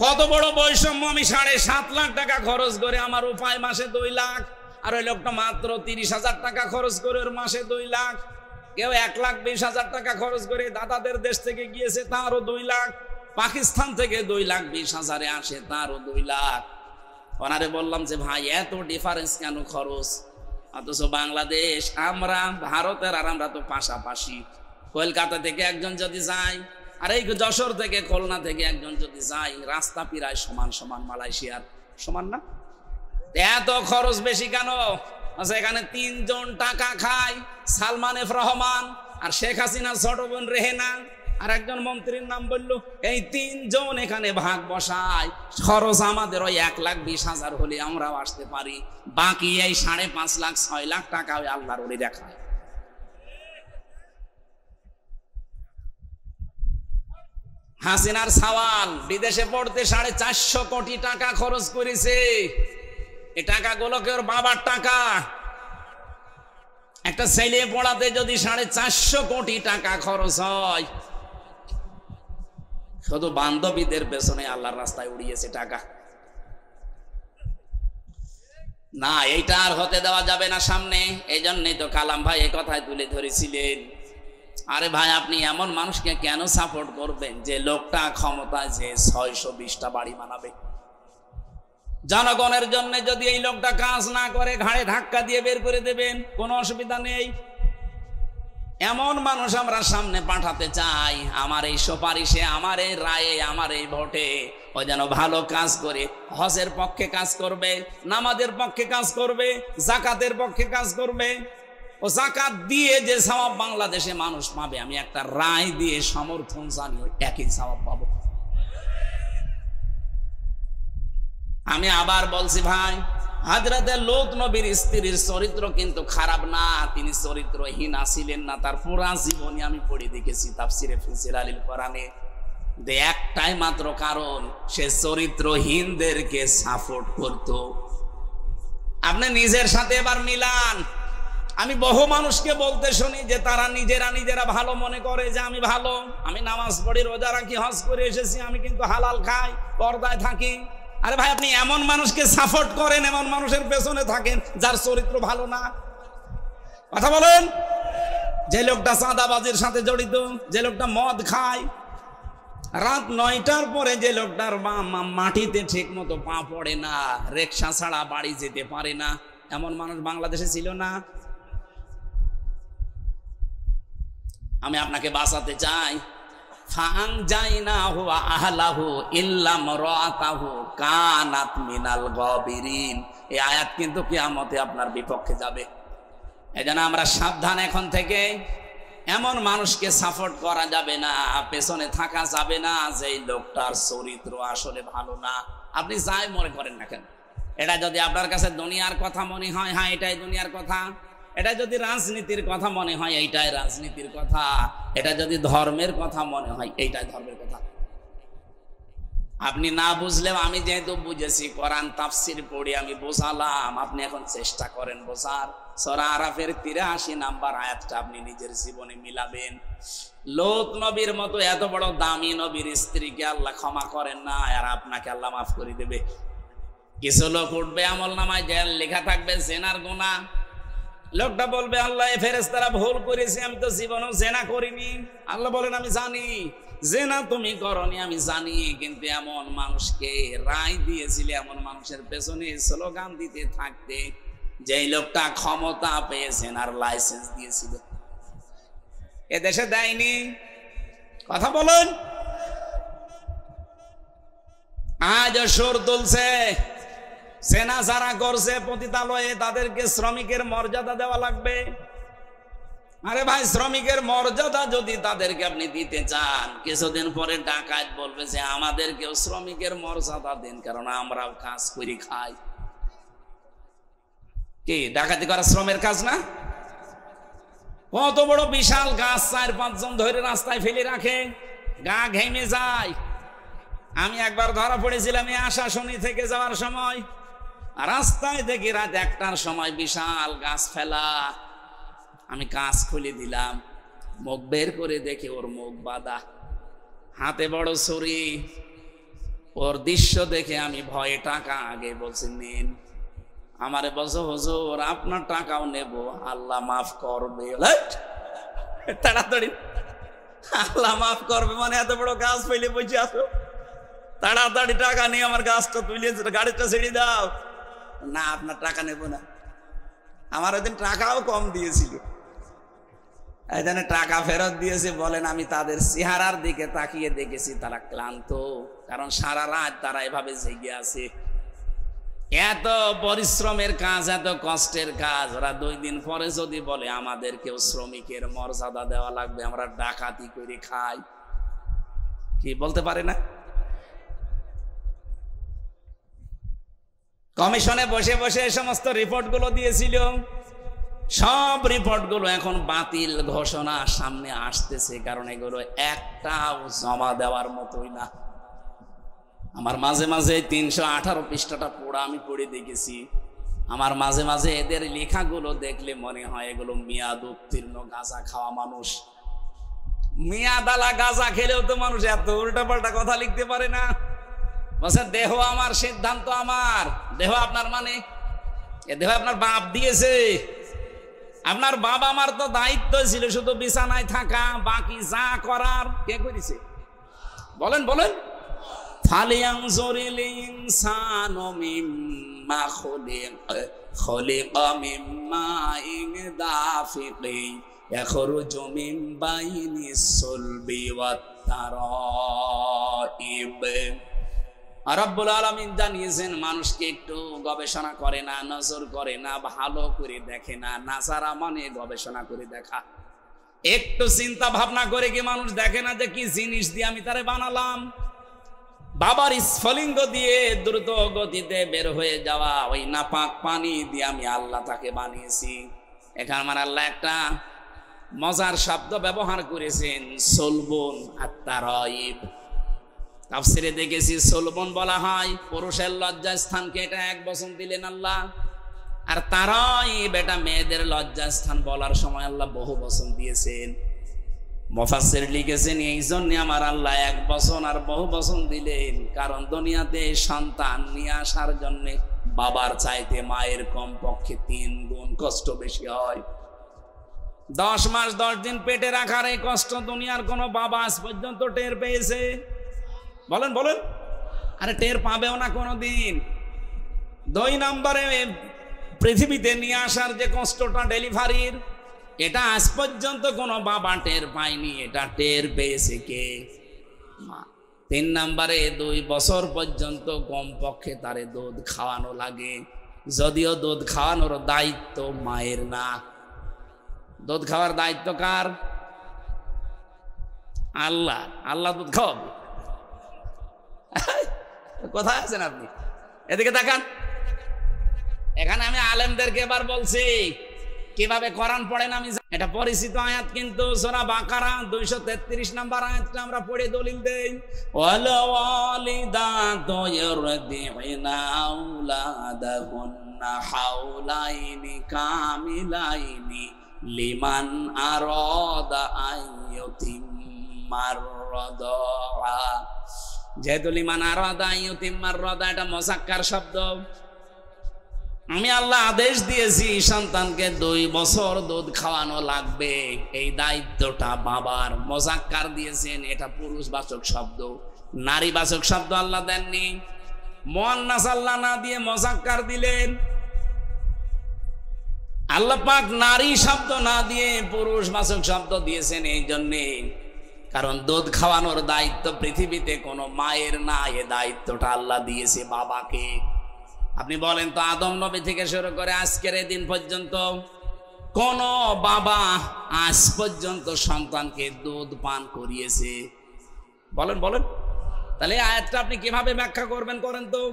কত বড় বৈষম্য! আমি 7.5 লাখ টাকা খরচ করে আমার উপায় মাসে 2 লাখ, আর ওই লোকটা মাত্র 30,000 টাকা খরচ করে ওর মাসে 2 লাখ। কেউ 1,20,000 টাকা খরচ করে দাদাদের দেশ থেকে গিয়েছে, তারও 2 লাখ। পাকিস্তান থেকে 2,20,000 আসে, তারও 2 লাখ। ওনারে বললাম যে ভাই এত ডিফারেন্স কেন খরচ? অথচ বাংলাদেশ, আমরা ভারতের আর আমরা তো পাশাপাশি। কলকাতা থেকে একজন যদি যায়, আর এই যশোর থেকে খুলনা থেকে একজন যদি যায়, রাস্তা প্রায় সমান সমান, মালয়েশিয়ার সমান না? এত খরচ বেশি কেন? আচ্ছা, এখানে 3 জন টাকা খায়, সালমান এফ রহমান আর শেখ হাসিনার ছোট বোন রেহেনা, আর একজন মন্ত্রীর নাম বললো। এই 3 জন এখানে ভাগ বসায়। খরচ আমাদের ওই 1,20,000 হলে আমরাও আসতে পারি, বাকি এই 5.5 লাখ 6 লাখ টাকা ওই আল্লাহর ওলি দেখায়। হাসিনার সাওয়াল বিদেশে পড়তে 450 কোটি টাকা খরচ করেছে। এই টাকাগুলোকে ওর বাবার টাকা। একটা ছেলে পড়াতে যদি 450 কোটি টাকা খরচ হয়, শুধু বান্ধবীদের পেছনে আল্লাহর রাস্তায় উড়িয়েছে টাকা। না, এইটা আর হতে দেওয়া যাবে না সামনে। এই জন্যই তো কালাম ভাই এই কথায় তুলে ধরেছিলেন, আরে ভাই আপনি এমন মানুষকে কেন সাপোর্ট করবেন যে লোকটা ক্ষমতায় যে 620টা বাড়ি বানাবে? জনগণের জন্য যদি এই লোকটা কাজ না করে, ঘাড়ে ধাক্কা দিয়ে বের করে দেবেন, কোনো অসুবিধা নেই। এমন মানুষ আমরা সামনে পাঠাতে চাই, আমার এই সুপারিশে, আমার এই রায়ে, আমার এই ভোটে ও যেন ভালো কাজ করে, হজের পক্ষে কাজ করবে, নামাজের পক্ষে কাজ করবে, যাকাতের পক্ষে কাজ করবে। ও যাকাত দিয়ে যে সওয়াব বাংলাদেশে মানুষ পাবে, আমি একটা রায় দিয়ে সমর্থন জানিয়ে একই সওয়াব পাবো। আমি আবার বলছি ভাই, হযরতে লূত নবীর স্ত্রীর চরিত্র কিন্তু খারাপ না, তিনি চরিত্রহীন ছিলেন না। তার পুরা জীবনী আমি পড়ে দেখেছি তাফসিরে ফিসিলালিল কোরআনে। একটাই মাত্র কারণ, সে চরিত্রহীনদেরকে সাপোর্ট করত। আপনি নিজের সাথে এবার মিলান। আমি বহু মানুষকে বলতে শুনি যে তারা নিজেরা ভালো মনে করে যে আমি ভালো, আমি নামাজ পড়ি, রোজা রাখি, হজ করে এসেছি, আমি কিন্তু হালাল খাই, পর্দায় থাকি। আরে ভাই, আপনি এমন মানুষকে সাপোর্ট করেন, এমন মানুষের পেছনে থাকেন যার চরিত্র ভালো না। কথা বলেন। যে লোকটা চাঁদাবাজির সাথে জড়িত, যে লোকটা মদ খায়, রাত 9টার পরে যে লোকটার মাটিতে ঠিক মতো পা পড়ে না, রিকশা ছাড়া বাড়ি যেতে পারে না, এমন মানুষ বাংলাদেশে ছিল না? আমি আপনাকে বাঁচাতে চাই। ফাআনজাইনাহু ওয়া আহলাহু ইল্লা ইমরাতাহু কানাত মিনাল গাবিরিন। এই আয়াত কিন্তু কিয়ামতে আপনার বিপক্ষে যাবে। এজন্য আমরা সাবধান এখন থেকে। এমন মানুষকে সাপোর্ট করা যাবে না, পেছনে থাকা যাবে না যে এই লোকটার চরিত্র আসলে ভালো না। আপনি যাই মনে করেন না কেন, এটা যদি আপনার কাছে দুনিয়ার কথা মনে হয়, হ্যাঁ এটাই দুনিয়ার কথা। এটা যদি রাজনীতির কথা মনে হয়, এইটাই রাজনীতির কথা। এটা যদি ধর্মের কথা মনে হয়, এইটাই ধর্মের কথা। আপনি না বুঝলেও আমি যেহেতু বুঝেছি, কোরআন তাফসীর পড়ে আমি বোঝালাম, আপনি এখন চেষ্টা করেন বোঝার। সূরা আরাফের 83 নাম্বার আয়াতটা আপনি নিজের জীবনে মিলাবেন। লূত নবীর মতো এত বড় দামি নবীর স্ত্রীকে আল্লাহ ক্ষমা করেন না, আর আপনাকে আল্লাহ মাফ করে দেবে। কিছু লোক উঠবে, আমলনামায় লেখা থাকবে জেনার গুনাহ। লোকটা বলবে, আল্লাহ এই ফেরেশতারা ভুল করেছে, আমি তো জীবনেও জেনা করিনি। আল্লাহ বলেন, আমি জানি জেনা তুমি করনি, আমি জানি, কিন্তু এমন মানুষকে রায় দিয়েছিলে, এমন মানুষের পেছনে স্লোগান দিতে থাকতে, যেই লোকটা ক্ষমতা পেয়েছেন আর লাইসেন্স দিয়েছিল, এ দেশে দেয়নি। কথা বলুন। আজ সুর তুলছে, সেনা যারা করছে পতিতালয়ে, তাদেরকে শ্রমিকের মর্যাদা দেওয়া লাগবে। আরে ভাই, শ্রমিকের মর্যাদা যদি তাদেরকে আপনি দিতে চান, কিছুদিন পরে ডাকাত বলবে যে আমাদেরকেও শ্রমিকের মর্যাদা দেন, কারণ আমরাও কাজ করে খাই। কি ডাকাতি করা শ্রমের কাজ না? কত বড় বিশাল গাছ 4-5 জন ধরে রাস্তায় ফেলে রাখে, গা ঘেমে যায়। আমি একবার ধরা পড়েছিলাম এই আশাশুনি থেকে যাওয়ার সময়, রাস্তায় দেখি রাত 1টার সময় বিশাল গাছ ফেলা। আমি কাজ খুলে দিলাম, মুখ বের করে দেখি ওর মুখ বাঁধা, হাতে বড় ছুরি। ওর দৃশ্য দেখে আমি ভয়ে টাকা আগে বলছি নিন। আমারে বলছো, হুজুর আপনার টাকাও নেব, আল্লাহ মাফ করবে। তাড়াতাড়ি আল্লাহ মাফ করবে মানে এত বড় গাছ ফেলে বসে আসো, তাড়াতাড়ি টাকা নিয়ে আমার গাছটা তুলে গাড়িটা ছেড়ে দাও। না, আপনার টাকা নেব না। আমার ওইদিন টাকাও কম দিয়েছিল, এই জন্য টাকা ফেরত দিয়েছে। বলেন, আমি তাদের চেহারার দিকে তাকিয়ে দেখেছি তারা ক্লান্ত, কারণ সারা রাত তারা এভাবে জেগে আছে। এত পরিশ্রমের কাজ, এত কষ্টের কাজ, ওরা 2 দিন পরে যদি বলে আমাদেরকেও শ্রমিকের মর্যাদা দেওয়া লাগবে, আমরা ডাকাতি করে খাই, কি বলতে পারে না? কমিশনে বসে বসে সমস্ত রিপোর্টগুলো দিয়েছিল, সব রিপোর্টগুলো এখন বাতিল ঘোষণা সামনে আসতেছে, কারণ এগুলো একটাও জমা দেওয়ার মতোই না। আমার মাঝে মাঝে 318 পৃষ্ঠাটা পড়া আমি পড়ে দেখেছি। আমার মাঝে মাঝে এদের লেখাগুলো দেখলে মনে হয় এগুলো মেয়াদ উত্তীর্ণ গাঁজা খাওয়া মানুষ। মেয়াদালা গাঁজা খেলেও তো মানুষ এত উল্টাপাল্টা কথা লিখতে পারে না। বলছে দেহ আমার, সিদ্ধান্ত আমার। দেহ আপনার মানে এ দেহ আপনার বাপ দিয়েছে। আপনার বাবা আমার তো দায়িত্ব ছিল শুধু বিছানায় থাকা, বাকি যা করার কে করেছে? বলেন বলেন। ফালিয়ানজুরিল ইনসানু মিম্মা খুলিকা মিম্মা ইন দাফিকি ইয়াখরুজু মিন বাইনিস সুলবি ওয়াত তারাইব। রব্বুল আলামিন জানিয়েছেন মানুষকে একটু গবেষণা করে না, নজর করে না, ভালো করে দেখে না। নাজারা মানে গবেষণা করে দেখা। একটু চিন্তা ভাবনা করে কি মানুষ দেখে না যে কি জিনিস দিয়ে আমি তারে বানালাম? বাবার স্ফলিঙ্গ দিয়ে দ্রুত গতিতে বের হয়ে যাওয়া ওই নাপাক পানি দিয়ে আমি আল্লাহ তাকে বানিয়েছি। এখানে আমার আল্লাহ একটা মজার শব্দ ব্যবহার করেছেন, সলবন আর তারাইব। তাফসিরে দেখেছি সলবন বলা হয় পুরুষের লজ্জা স্থানকে, এটা এক বচন দিলেন আল্লাহ। আর তারাইব এটা মেয়েদের লজ্জা স্থান বলার সময় আল্লাহ বহু বচন দিয়েছেন। মুফাসসির লিখেছেন এই জন্য আমার আল্লাহ এক বচন আর বহু বচন দিলেন, কারণ দুনিয়াতে সন্তান নিয়ে আসার জন্য বাবার চাইতে মায়ের কমপক্ষে 3 গুণ কষ্ট বেশি হয়। 10 মাস 10 দিন পেটে রাখার এই কষ্ট দুনিয়ার কোনো বাবা আজ পর্যন্ত টের পেয়েছে? বলেন বলেন। আরে টের পাবেও না কোনোদিন। 2 নম্বরে পৃথিবীতে নিয়ে আসার যে কষ্টটা ডেলিভারির, এটা আজ পর্যন্ত কোনো বাবা টের পায়নি, এটা টের পেয়েছে কে? মা। 3 নম্বরে 2 বছর পর্যন্ত কমপক্ষে তারে দুধ খাওয়ানো লাগে, যদিও দুধ খাওয়ানোর দায়িত্ব মায়ের না। দুধ খাওয়ার দায়িত্ব কার? আল্লাহ। আল্লাহ দুধ খাওয়াবে। কোথায় আছেন আপনি? এদিকে তাকান। এখানে আমি আলেমদেরকে এবার বলছি কিভাবে কোরআন পড়েন। আমি এটা পরিচিত আয়াত, কিন্তু সূরা বাকারা 233 নম্বর আয়াতটা আমরা পড়ে দলিল দেই। ওয়াল ওয়ালিদাতু ইরদি'না আওলাদাহুন্না হাওলাইনি কামিলাইনি লিমান আরাদা আইয়ুতিম্মার রাদা। যেহেতু লিমান আরাদা আইয়ুতিম্মার রাদা এটা মুযাক্কার শব্দ, আমি আল্লাহ আদেশ দিয়েছি সন্তানকে 2 বছর দুধ খাওয়ানো লাগবে। এই দায়িত্বটা বাবার। মুযাক্কার দিয়েছেন, এটা পুরুষবাচক শব্দ, নারীবাচক শব্দ আল্লাহ দেননি। মুআন্নাস আল্লাহ না দিয়ে মুযাক্কার দিলেন। আল্লাহ পাক নারী শব্দ না দিয়ে পুরুষবাচক শব্দ দিয়েছেন এই জন্যে, কারণ দুধ খাওয়ানোর দায়িত্ব পৃথিবীতে কোনো মায়ের না, এ দায়িত্বটা আল্লাহ দিয়েছে বাবাকে। আপনি বলেন তো আদম নবী থেকে শুরু করে আজকের এই দিন পর্যন্ত কোন বাবা আজ পর্যন্ত সন্তানকে দুধ পান করিয়েছে? বলেন বলেন। তাহলে আয়াতটা আপনি কিভাবে ব্যাখ্যা করবেন করেন তো?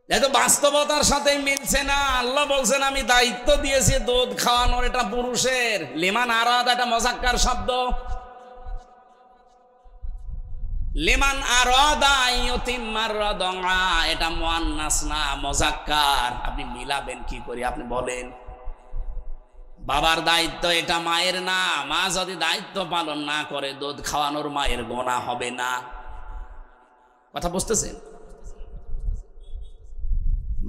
যেহেতু বাস্তবতার সাথে মিলছে না। আল্লাহ বলছেন আমি দায়িত্ব দিয়েছি দুধ খাওয়ানোর, এটা পুরুষের। লিমান আরাদা এটা মুযাক্কার শব্দ। লিমান আরাদা আইয়ুতিম্মার রাদা এটা মুআন্নাস না, মুযাক্কার। আপনি মিলাবেন কি করে? আপনি বলেন। বাবার দায়িত্ব এটা মায়ের না। মা যদি দায়িত্ব পালন না করে দুধ খাওয়ানোর মায়ের গুনাহ হবে না। কথা বুঝতেছেন?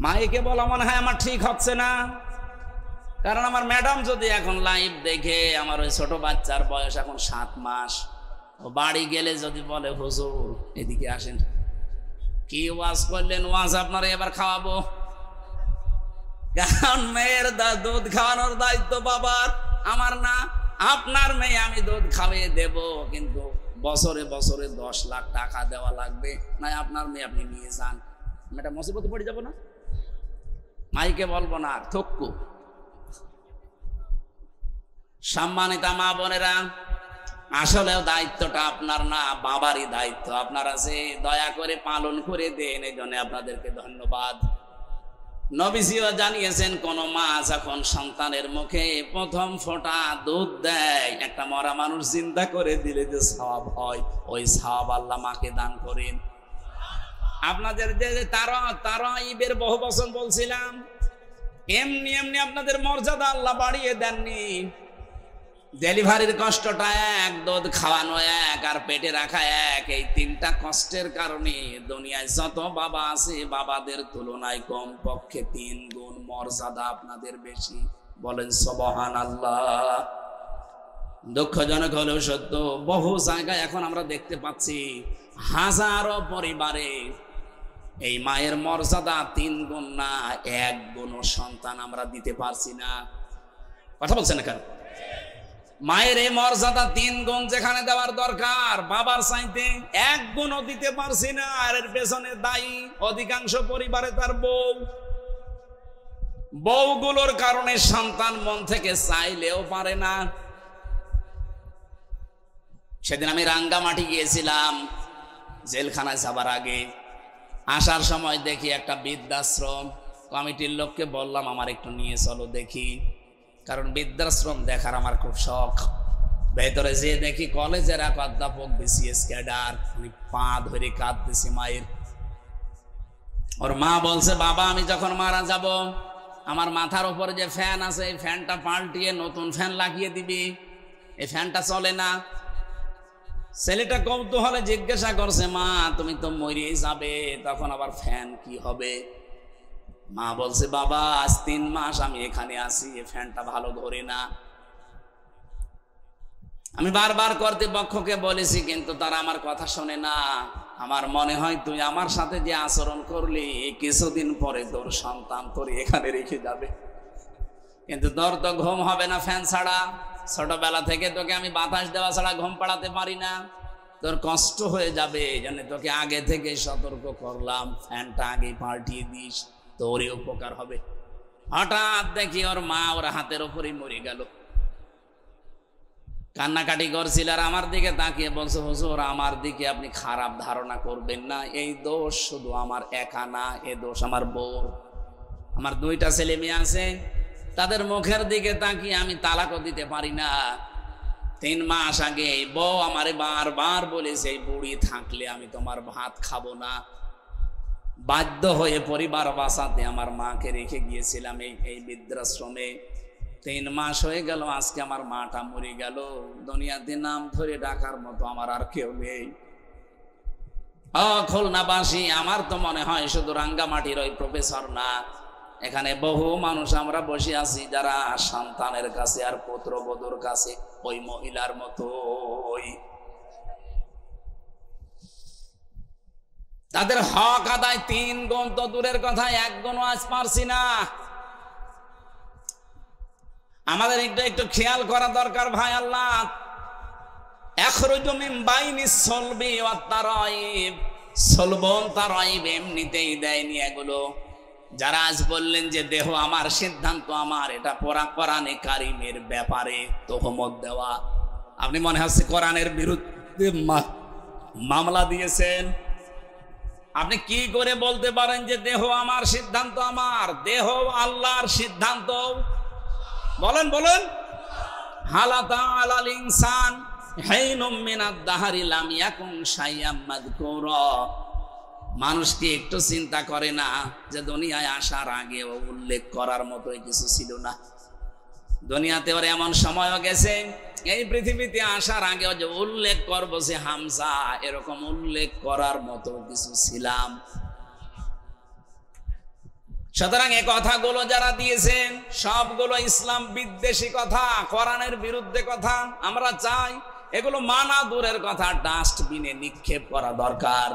মাইকে বলা মনে হয় আমার ঠিক হচ্ছে না, কারণ আমার ম্যাডাম যদি এখন লাইভ দেখে, আমার ওই ছোট বাচ্চার বয়স এখন 7 মাস, ও বাড়ি গেলে যদি বলে হুজুর এদিকে আসেন, কি ওয়াজ করলেন? ওয়াজ আপনারা এবার খাওয়াবো। কারণ মেয়ের দুধ খাওয়ানোর দায়িত্ব বাবার, আমার না। আপনার মেয়ে আমি দুধ খাওয়িয়ে দেব, কিন্তু বছরে বছরে 10 লাখ টাকা দেওয়া লাগবে। না আপনার মেয়ে আপনি নিয়ে যান। এটা মুসিবতে পড়ে যাবো না? মাইকে বলবো না, থক্কু। সম্মানিত মা বোনেরা, আসলেও দায়িত্বটা আপনার না, বাবারই দায়িত্ব। আপনারা যে দয়া করে পালন করে দেন, এই জন্য আপনাদেরকে ধন্যবাদ। নবীজিও জানিয়েছেন কোন মা যখন সন্তানের মুখে প্রথম ফোঁটা দুধ দেয়, একটা মরা মানুষ চিন্তা করে দিলে যে সওয়াব হয়, ওই সওয়াব আল্লাহ মাকে দান করেন। আপনাদের যে তারাইবের বহু বচন বলছিলাম, এমনি এমনি আপনাদের মর্যাদা আল্লাহ বাড়িয়ে দেননি। ডেলিভারির কষ্টটা এক, দুধ খাওয়ানো এক, আর পেটে রাখা এক। এই 3টা কষ্টের কারণে দুনিয়ায় যত বাবা আছে বাবাদের তুলনায় কম পক্ষে 3 গুণ মর্যাদা আপনাদের বেশি। বলেন সুবহানাল্লাহ। দুঃখজনক হলেও সত্য, বহু জায়গায় এখন আমরা দেখতে পাচ্ছি হাজারো পরিবারে এই মায়ের মর্যাদা 3 গুণ না, 1 গুণ সন্তান আমরা দিতে পারছি না। কথা বলছেন না কেন? মায়ের এই মর্যাদা 3 গুণ যেখানে দেওয়ার দরকার, বাবার চাইতে 1 গুণও দিতে পারছি না। আর এর পেছনে দায়ী অধিকাংশ পরিবারে তার বউ। বউগুলোর কারণে সন্তান মন থেকে চাইলেও পারে না। সেদিন আমি রাঙ্গামাটি গিয়েছিলাম জেলখানায় যাবার আগে। আসার সময় দেখি একটা বৃদ্ধাশ্রম। কমিটির লোককে বললাম আমার একটু নিয়ে চলো দেখি, কারণ বৃদ্ধাশ্রম দেখার আমার খুব শখ। ভেতরে যেয়ে দেখি কলেজের এক অধ্যাপক বিসিএস ক্যাডার, উনি পা ধরে কাঁদতেছে মায়ের। ওর মা বলছে, বাবা আমি যখন মারা যাব আমার মাথার উপরে যে ফ্যান আছে এই ফ্যানটা পাল্টিয়ে নতুন ফ্যান লাগিয়ে দিবি, এই ফ্যানটা চলে না। ছেলেটা কৌতূহলে জিজ্ঞাসা করছে, মা তুমি তো মরেই যাবে, তখন আবার ফ্যান কি হবে? মা বলছে, বাবা আজ 3 মাস আমি এখানে আছি, এই ফ্যানটা ভালো ধরে না। আমি বারবার কর্তৃপক্ষকে বলেছি, কিন্তু তারা আমার কথা শোনে না। আমার মনে হয় তুই আমার সাথে যে আচরণ করলি কিছুদিন পরে তোর সন্তান তোর এখানে রেখে যাবে, কিন্তু তোর তো ঘুম হবে না ফ্যান ছাড়া। ছোটবেলা থেকে তোকে আমি বাতাস দেওয়া ছাড়া ঘুম পাড়াতে পারি না, তোর কষ্ট হয়ে যাবে। এই জন্য তোকে আগে থেকে সতর্ক করলাম, ফ্যানটা আগেই পাল্টিয়ে দিস, তোরই উপকার হবে। হঠাৎ দেখি ওর মা ওর হাতের ওপরেই মরে গেল। কান্নাকাটি করছিল আর আমার দিকে তাকিয়ে বলছে, হুজুর আমার দিকে আপনি খারাপ ধারণা করবেন না, এই দোষ শুধু আমার একা না, এই দোষ আমার বউ। আমার 2টা ছেলে মেয়ে আছে, তাদের মুখের দিকে তাকিয়ে আমি তালাকও দিতে পারি না। 3 মাস আগে এই বউ আমারে বারবার বলেছে, এই বুড়ি থাকলে আমি তোমার ভাত খাবো না। বাধ্য হয়ে পরিবার বাঁচাতে আমার মাকে রেখে গিয়েছিলাম এই বৃদ্ধাশ্রমে। 3 মাস হয়ে গেল, আজকে আমার মাটা মরে গেল। দুনিয়াতে নাম ধরে ডাকার মতো আমার আর কেউ নেই। খুলনাবাসী, আমার তো মনে হয় শুধু রাঙ্গামাটির ওই প্রফেসর না, এখানে বহু মানুষ আমরা বসে আছি যারা সন্তানের কাছে আর পুত্রবধূর কাছে ওই মহিলার মতো। তাদের হক আদায় 3 গুণ তো দূরের কথা, 1 গুণও আজ পারছি না। আমাদের একটু খেয়াল করা দরকার ভাই। আল্লাহ এমনিতেই দেয়নি এগুলো। যারা আজ বললেন যে দেহ আমার, সিদ্ধান্ত আমার, এটা কোরআনে কারিমের ব্যাপারে তোহমত দেওয়া। আপনি মনে হচ্ছে কোরআনের বিরুদ্ধে মামলা দিয়েছেন। আপনি কি করে বলতে পারেন যে দেহ আমার, সিদ্ধান্ত আমার? দেহ আল্লাহর সিদ্ধান্ত। বলেন বলেন। হালাতা আলাল ইনসান হাইনুম মিনাদ দাহরি লাম ইয়াকুন শাইআম মাযকুরা। মানুষ কি একটু চিন্তা করে না যে দুনিয়ায় আসার আগে ও উল্লেখ করার মতো কিছু ছিল না? দুনিয়াতে ওর এমন সময়ও গেছে, এই পৃথিবীতে আসার আগেও যে উল্লেখ করবো যে হামজা, এরকম উল্লেখ করার মতো কিছু ছিলাম। সুতরাং এই কথাগুলো যারা দিয়েছেন সবগুলো ইসলাম বিদ্বেষী কথা, কোরআনের বিরুদ্ধে কথা। আমরা চাই এগুলো মানা দূরের কথা, ডাস্টবিনে নিক্ষেপ করা দরকার।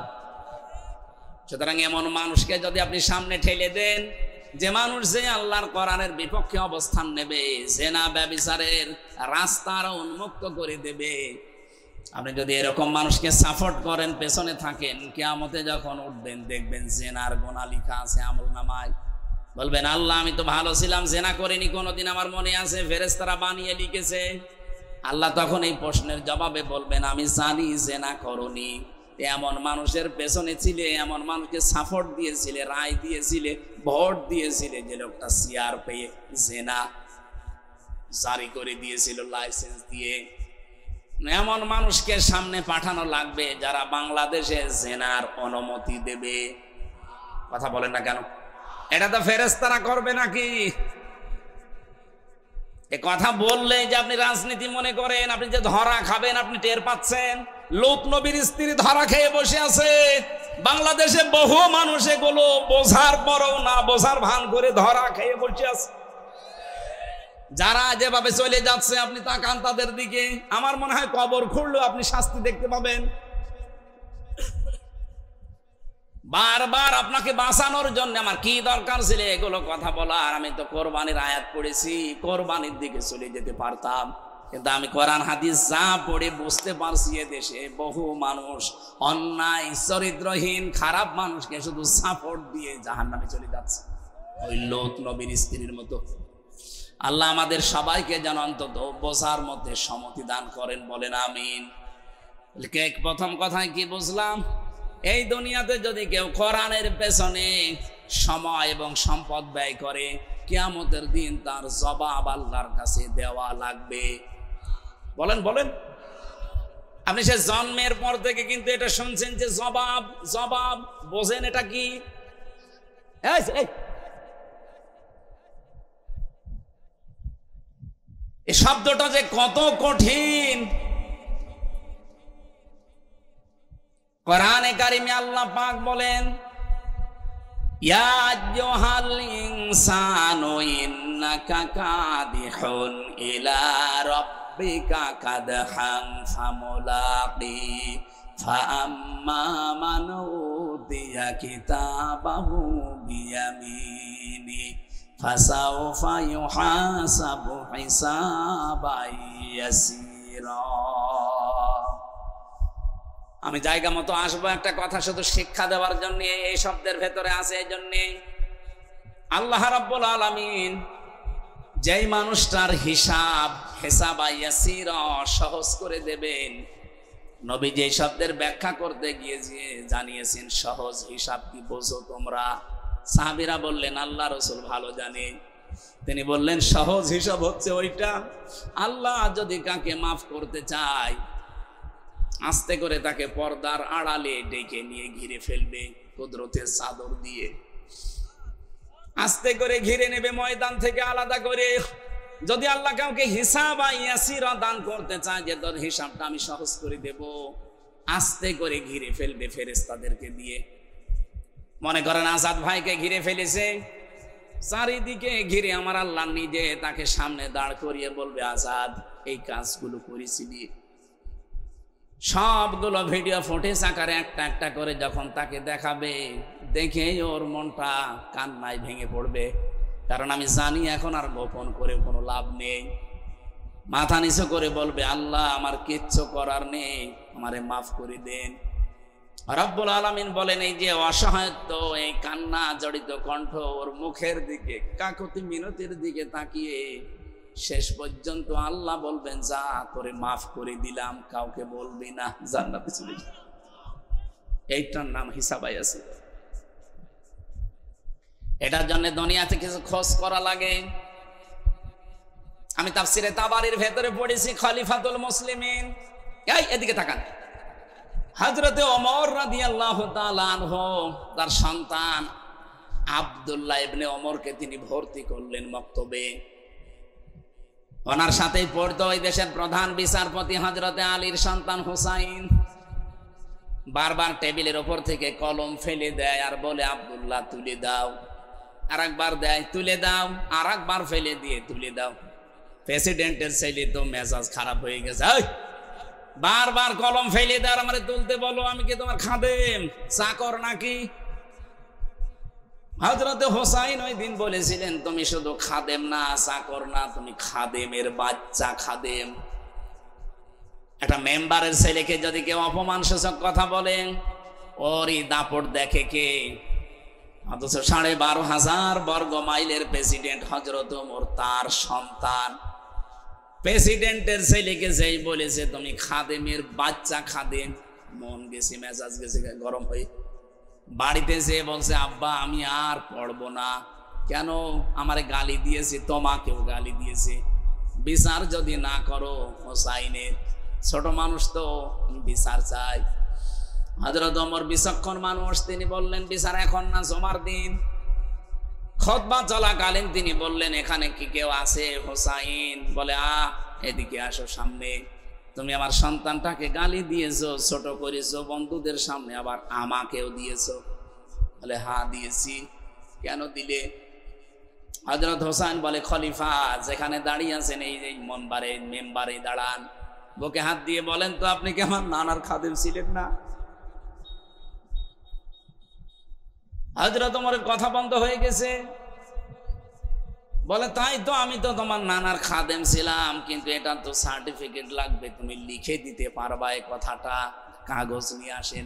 সুতরাং এমন মানুষকে যদি আপনি সামনে ঠেলে দেন, যে মানুষ যে আল্লাহর কোরআনের বিপক্ষে অবস্থান নেবে, জেনা ব্যভিচারের রাস্তা উন্মুক্ত করে দেবে, আপনি যদি এরকম মানুষকে সাপোর্ট করেন, পেছনে থাকেন, কিয়ামতে যখন উঠবেন দেখবেন জেনার গুনাহ লেখা আছে আমলনামায়। বলবেন, আল্লাহ আমি তো ভালো ছিলাম, জেনা করিনি কোনোদিন, আমার মনে আছে, ফেরেশতারা বানিয়ে লিখেছে। আল্লাহ তখন এই প্রশ্নের জবাবে বলবেন, আমি জানি জেনা করনি। এমন মানুষের পেছনে ছিলে, এমন মানুষকে সাপোর্ট দিয়েছিলে, রায় দিয়েছিলে, ভোট দিয়েছিলে, যে লোকটা সিআর পেয়ে জেনা জারি করে দিয়েছিল লাইসেন্স দিয়ে। এমন মানুষকে সামনে পাঠানো লাগবে যারা বাংলাদেশে জেনার অনুমতি দেবে। কথা বলেন না কেন? এটা তো ফেরেশতারা করবে নাকি? এ কথা বললে যে আপনি রাজনীতি মনে করেন, আপনি যে ধরা খাবেন আপনি টের পাচ্ছেন। লূত নবীর স্ত্রী ধরা খেয়ে বসে আছে। বাংলাদেশে বহু মানুষ এগুলো বোঝার পরও না বোঝার ভান করে ধরা খেয়ে বসে আছে। যারা যেভাবে চলে যাচ্ছে আপনি তাকান তাদের দিকে, আমার মনে হয় কবর খুঁড়লেও আপনি শাস্তি দেখতে পাবেন। বারবার আপনাকে বাঁচানোর জন্য আমার কি দরকার ছিল এগুলো কথা বলার? আমি তো কোরবানির আয়াত পড়েছি, কোরবানির দিকে চলে যেতে পারতাম, কিন্তু আমি কোরআন হাদিস যা পড়ে বুঝতে পারছি এদেশে বহু মানুষ অন্যায় চরিত্রহীন খারাপ মানুষকে শুধু সাপোর্ট দিয়ে জাহান্নামে চলে যাচ্ছে, ওই লোক নবীর স্ত্রীর মতো। আল্লাহ আমাদের সবাইকে যেন অন্তত বোঝার মধ্যে সম্মতি দান করেন, বলেন আমিন। প্রথম কথায় কি বুঝলাম? এই দুনিয়াতে যদি কেউ কোরআনের পেছনে সময় এবং সম্পদ ব্যয় করে, কিয়ামতের দিন তার জবাব আল্লাহর কাছে দেওয়া লাগবে। বলেন বলেন। আপনি সে জন্মের পর থেকে কিন্তু এটা শুনছেন যে জবাব জবাব, বোঝেন এটা কি? এই শব্দটা যে কত কঠিন। কোরআনে কারিমে আল্লাহ পাক বলেন, ইয়া আইয়ুহাল ইনসানু ইন্নাকা কাদিহুন ইলা রাব্বিকা কাদহান ফামুলাকি ফাআম্মা মান উতিয়া কিতাবাহু বিয়ামিনি ফাসাউফা ইউহাসাবু হিসাবান ইয়াসীরা। আমি জায়গা মতো আসবো, একটা কথা শুধু শিক্ষা দেওয়ার জন্য এই শব্দের ভেতরে আছে। এই জন্যে আল্লাহ রাব্বুল আলামিন যেই মানুষটার হিসাব ইয়াসীরা সহজ করে দেবেন, নবী যে শব্দের ব্যাখ্যা করতে গিয়ে জানিয়েছেন সহজ হিসাব কি বোঝো তোমরা? সাহাবীরা বললেন আল্লাহ রাসূল ভালো জানে। তিনি বললেন সহজ হিসাব হচ্ছে ওইটা, আল্লাহ যদি কাকে মাফ করতে চায় আস্তে করে তাকে পর্দার আড়ালে ডেকে নিয়ে ঘিরে ফেলবে কুদরতের চাদর দিয়ে, আস্তে করে ঘিরে নেবে ময়দান থেকে আলাদা করে। যদি আল্লাহ কাউকে হিসাব ইয়াসীরা দান করতে চায়, যে তোর হিসাবটা আমি সহজ করে দেব, আস্তে করে ঘিরে ফেলবে ফেরেশতাদেরকে দিয়ে। মনে করেন আজাদ ভাইকে ঘিরে ফেলেছে, চারিদিকে ঘিরে আমার আল্লাহ নিজে তাকে সামনে দাঁড় করিয়ে বলবে, আজাদ এই কাজগুলো করেছিলি। সবগুলো ভিডিও ফুটেজ আকারে একটা একটা করে যখন তাকে দেখাবে, দেখে ওর মনটা কান্নায় ভেঙে পড়বে। কারণ আমি জানি এখন আর গোপন করে কোনো লাভ নেই। মাথা নিচু করে বলবে, আল্লাহ আমার কিচ্ছু করার নেই, আমারে মাফ করে দেন। রব্বুল আলামিন বলেন, এই যে অসহায়ত্ব, এই কান্না জড়িত কণ্ঠ, ওর মুখের দিকে কাকুতি মিনতির দিকে তাকিয়ে শেষ পর্যন্ত আল্লাহ বলবেন, যা তোরে মাফ করে দিলাম, কাউকে বলবি না, জান্নাতে চলে যা। এইটার নাম হিসাব ইয়াসীরা। এটার জন্য দুনিয়াতে কিছু খোঁজ করা লাগে। আমি তাফসিরে তাবারির ভেতরে পড়েছি, খলিফাতুল মুসলিমিন, এই এদিকে তাকান, হযরতে ওমর রাদিয়াল্লাহু তাআলা আনহু তার সন্তান আব্দুল্লাহ ইবনে ওমরকে তিনি ভর্তি করলেন মক্তবে। ওনার সাথেই পড়তো ওই দেশের প্রধান বিচারপতি হযরতে আলীর সন্তান হুসাইন। বারবার টেবিলের ওপর থেকে কলম ফেলে দেয় আর বলে, আব্দুল্লাহ তুলে দাও। আর একবার দেয়, তুলে দাও। আর একবার ফেলে দিয়ে তুলে দাও। প্রেসিডেন্টের ছেলে তো মেজাজ খারাপ হয়ে গেছে, বারবার কলম ফেলে দেয়, আমারে তুলতে বলো, আমি কি তোমার খাদেম চাকর নাকি? হযরতে হোসাইন ওই দিন বলেছিলেন, তুমি শুধু খাদেম না, চাকর না, তুমি খাদেমের বাচ্চা খাদেম। একটা মেম্বারের ছেলেকে যদি কেউ অপমানসূচক কথা বলেন, ওরই দাপট দেখে কে? অথচ 12,500 বর্গ মাইলের প্রেসিডেন্ট হযরত ওমর, তার সন্তান প্রেসিডেন্টের ছেলেকে যেই বলেছে তুমি খাদেমের বাচ্চা খাদেম, মন গেছে, মেজাজ গেছে গরম হয়ে। বাড়িতে যেয়ে বলছে, আব্বা আমি আর পড়বো না। কেন? আমারে গালি দিয়েছে, তোমাকেও গালি দিয়েছে, বিচার যদি না করো হোসাইনের, ছোট মানুষ তো, বিচার চাই। হযরত ওমর বিচক্ষণ মানুষ, তিনি বললেন, বিচার এখন না, জমার দিন। খুতবা চলাকালীন তিনি বললেন, এখানে কি কেউ আছে? হোসাইন বলে, এদিকে আসো সামনে। তুমি আমার সন্তানটাকে গালি দিয়েছো, ছোট করেছো বন্ধুদের সামনে, আবার আমাকেও দিয়েছো। বলে, হ্যাঁ দিয়েছি। কেন দিলে? হযরত হোসেন বলে, খলিফা যেখানে দাঁড়িয়ে আছেন এই মনবারে মেম্বারে দাঁড়ান, বুকে হাত দিয়ে বলেন তো, আপনি কি আমার নানার খাদেম ছিলেন না? হযরত ওমরের কথা বন্ধ হয়ে গেছে। বলে তাই তো, আমি তো তোমার নানার খাদেম ছিলাম, কিন্তু এটা তো সার্টিফিকেট লাগবে, তুমি লিখে দিতে পারবা এই কথাটা? কাগজ নিয়ে আসেন।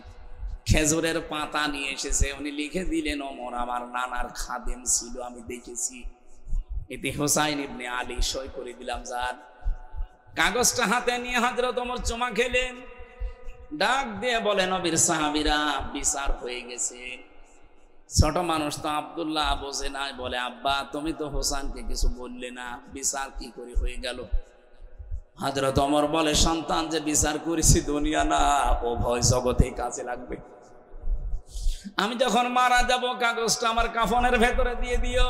খেজুরের পাতা নিয়ে এসেছে, উনি লিখে দিলেন, ওমর আমার নানার খাদেম ছিল, আমি দেখেছি। এতে হোসাইন ইবনে আলী সই করে দিলাম। যান। কাগজটা হাতে নিয়ে হযরত ওমর চুমা খেলেন, ডাক দিয়ে বলে, নবীর সাহাবীরা, বিচার হয়ে গেছে। ছোট মানুষ তো আব্দুল্লাহ বোঝে নাই, বলে আব্বা তুমি তো হোসেনকে কিছু বললে না, বিচার কি করে হয়ে গেল? হযরত ওমর বলে, সন্তান যে বিচার করেছি দুনিয়া না, ও ভয় জগতেই কাজে লাগবে। আমি যখন মারা যাব কাগজটা আমার কাফনের ভেতরে দিয়ে দিও।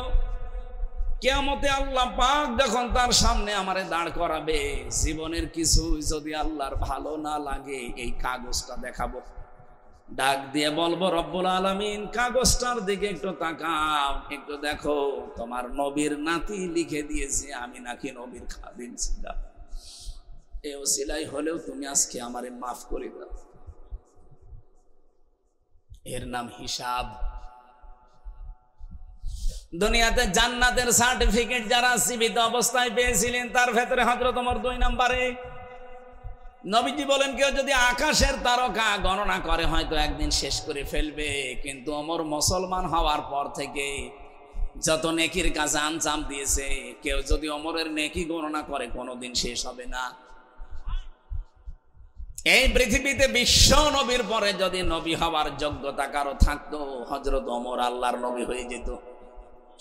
কিয়ামতে আল্লাহ পাক যখন তার সামনে আমারে দাঁড় করাবে, জীবনের কিছু যদি আল্লাহর ভালো না লাগে এই কাগজটা দেখাবো, ডাক দিয়ে বলবো, রব্বুল আলামিন কাগজটার দিকে একটু তাকাও, একটু দেখো, তোমার নবীর নাতি লিখে দিয়েছে আমি নাকি নবীর খাদিম ছিলাম। এই ওসিলাই হলেও তুমি আজকে আমারে মাফ করে দাও। এর নাম হিসাব। দুনিয়াতে জান্নাতের সার্টিফিকেট যারা জীবিত অবস্থায় পেয়েছিলেন, তার ভেতরে হযরত ওমর 2 নম্বরে। নবীজি বলেন, কেউ যদি আকাশের তারকা গণনা করে হয়তো একদিন শেষ করে ফেলবে, কিন্তু ওমর মুসলমান হওয়ার পর থেকে যত নেকির কাজে আঞ্জাম দিয়েছে, কেউ যদি ওমরের নেকি গণনা করে কোনোদিন শেষ হবে না। এই পৃথিবীতে বিশ্ব নবীর পরে যদি নবী হওয়ার যোগ্যতা কারো থাকতো, হযরত ওমর আল্লাহর নবী হয়ে যেত।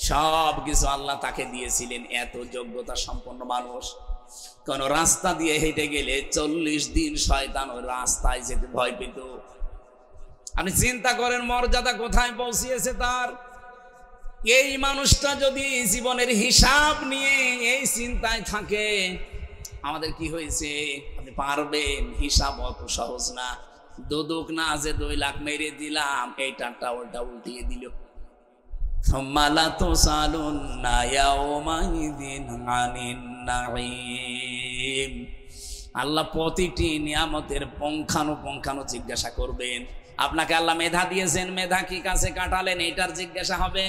সব কিছু আল্লাহ তাকে দিয়েছিলেন, এত যোগ্যতা সম্পন্ন মানুষ। কোন রাস্তা দিয়ে হেঁটে গেলে 40 দিন শয়তান ওই রাস্তায় যেতে ভয় পেত। আপনি চিন্তা করেন মর্যাদা কোথায় পৌঁছিয়েছে তার। এই মানুষটা যদি জীবনের হিসাব নিয়ে এই চিন্তায় থাকে, আমাদের কি হয়েছে? আপনি পারবেন? হিসাব অত সহজ না। দুদুক না যে 2 লাখ মেরে দিলাম, এইটারটা ওটা উল্টিয়ে দিল। আল্লাহ প্রতিটি নিয়ামতের পুঙ্খানুপুঙ্খানু জিজ্ঞাসা করবেন। আপনাকে আল্লাহ মেধা দিয়েছেন, মেধা কি কাছে কাটালেন, এটার জিজ্ঞাসা হবে।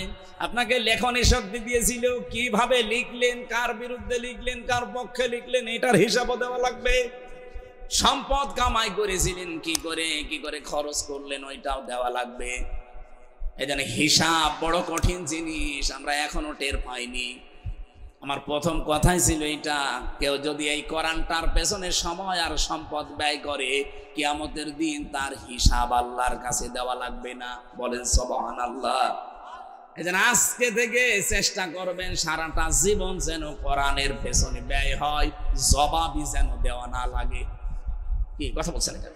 আপনাকে লেখনী শক্তি দিয়েছিল, কিভাবে লিখলেন, কার বিরুদ্ধে লিখলেন, কার পক্ষে লিখলেন, এটার হিসাবও দেওয়া লাগবে। সম্পদ কামাই করেছিলেন কি করে খরচ করলেন, ওইটাও দেওয়া লাগবে। এজন্য হিসাব বড় কঠিন জিনিস, আমরা এখনো টের পাইনি। আমার প্রথম কথাই ছিল এটা, কেউ যদি এই কোরআনটার পেছনে সময় আর সম্পদ ব্যয় করে, কিয়ামতের দিন তার হিসাব আল্লাহর কাছে দেওয়া লাগবে না। বলেন সুবহানাল্লাহ। এজন্য আজকে থেকে চেষ্টা করবেন সারাটা জীবন যেন কোরআনের পেছনে ব্যয় হয়, জবাবই যেন দেওয়া না লাগে। কি কথা বলছেন এটা?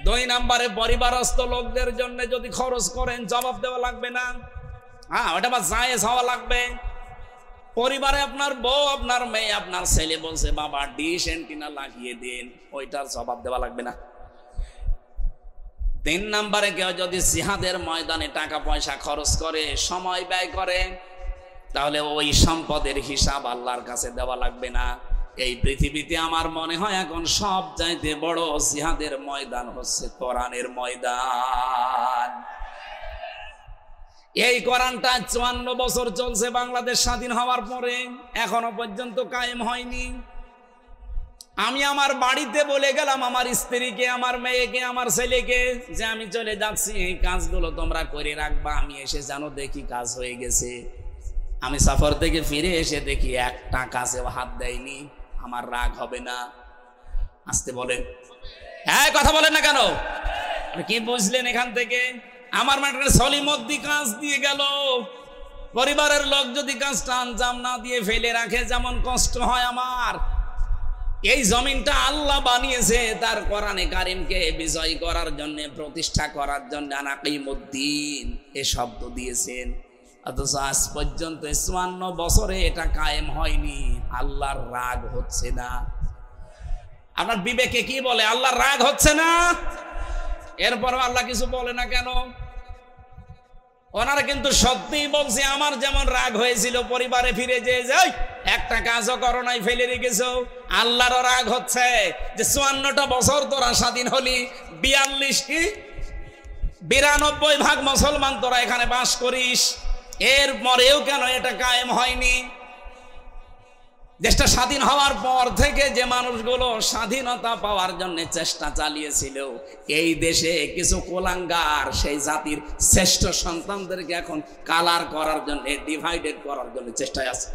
2 নম্বরে, পরিবারস্থ লোকদের জন্য যদি খরচ করেন জবাব দেওয়া লাগবে না। হ্যাঁ, ওটা বা জায়েজ হওয়া লাগবে। পরিবারে আপনার বউ, আপনার মেয়ে, আপনার ছেলে বলছে বাবা ডিশ এন্টিনা লাগিয়ে দিন, ওইটার জবাব দেওয়া লাগবে না। 3 নম্বরে, কেউ যদি জিহাদের ময়দানে টাকা পয়সা খরচ করে, সময় ব্যয় করে, তাহলে ওই সম্পদের হিসাব আল্লাহর কাছে দেওয়া লাগবে না। এই পৃথিবীতে আমার মনে হয় এখন সব চাইতে বড় জিহাদের ময়দান হচ্ছে কোরআনের ময়দান। এই কোরআনটা 54 বছর চলছে বাংলাদেশ স্বাধীন হওয়ার পরে, এখনো পর্যন্ত কায়েম হয়নি। আমি আমার বাড়িতে বলে গেলাম আমার স্ত্রীকে, আমার মেয়েকে, আমার ছেলেকে যে আমি চলে যাচ্ছি, এই কাজগুলো তোমরা করে রাখবা, আমি এসে জানো দেখি কাজ হয়ে গেছে। আমি সফর থেকে ফিরে এসে দেখি একটা কাজেও হাত দেয়নি, আমার রাগ হবে না? আসতে বলেন, হ্যাঁ কথা বলেন না কেন? কি বুঝলেন এখান থেকে? আমার মাঠে সলিমদ্দি কাজ দিয়ে গেল, পরিবারের লোক যদি কাজটা আঞ্জাম না দিয়ে ফেলে রাখে, যেমন কষ্ট হয় আমার। এই জমিনটা আল্লাহ বানিয়েছে তার কোরআনে কারিমকে বিজয় করার জন্য, প্রতিষ্ঠা করার জন্য। আনাকিমুদ্দিন এ শব্দ দিয়েছেন, অথচ আজ পর্যন্ত 54 বছরে এটা কায়েম হয়নি। আল্লাহর রাগ হচ্ছে না? আপনার বিবেকে কি বলে আল্লাহর রাগ হচ্ছে না? এরপরও আল্লাহ কিছু বলে না কেন? ওনারা কিন্তু সত্যিই বলছে, আমার যেমন রাগ হয়েছিল পরিবারে ফিরে যে যাই একটা কাজও করো নাই, ফেলে রেখেছো। আল্লাহরও রাগ হচ্ছে যে 54টা বছর তোরা স্বাধীন হলি, 42 কি 92% মুসলমান তোরা এখানে বাস করিস, এর পরেও কেন এটা কায়েম হয়নি? দেশটা স্বাধীন হওয়ার পর থেকে যে মানুষগুলো স্বাধীনতা পাওয়ার জন্য চেষ্টা চালিয়েছিল, এই দেশে কিছু কোলাঙ্গার সেই জাতির শ্রেষ্ঠ সন্তানদেরকে এখন কালার করার জন্য, ডিভাইডেড করার জন্য চেষ্টায় আছে।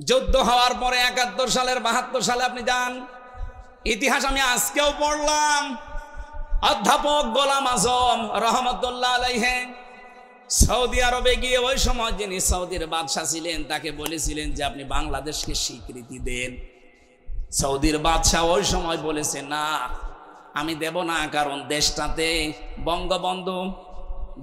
যুদ্ধ হওয়ার পরে 71 সালের 72 সালে আপনি যান, ইতিহাস আমি আজকেও পড়লাম, অধ্যাপক গোলাম আজম রহমতুল্লাহ আলাইহি সৌদি আরবে গিয়ে ওই সময় যিনি সৌদির বাদশা ছিলেন তাকে বলেছিলেন যে আপনি বাংলাদেশকে স্বীকৃতি দেন। সৌদির বাদশা ওই সময় বলেছে না, আমি দেব না, কারণ দেশটাতে বঙ্গবন্ধু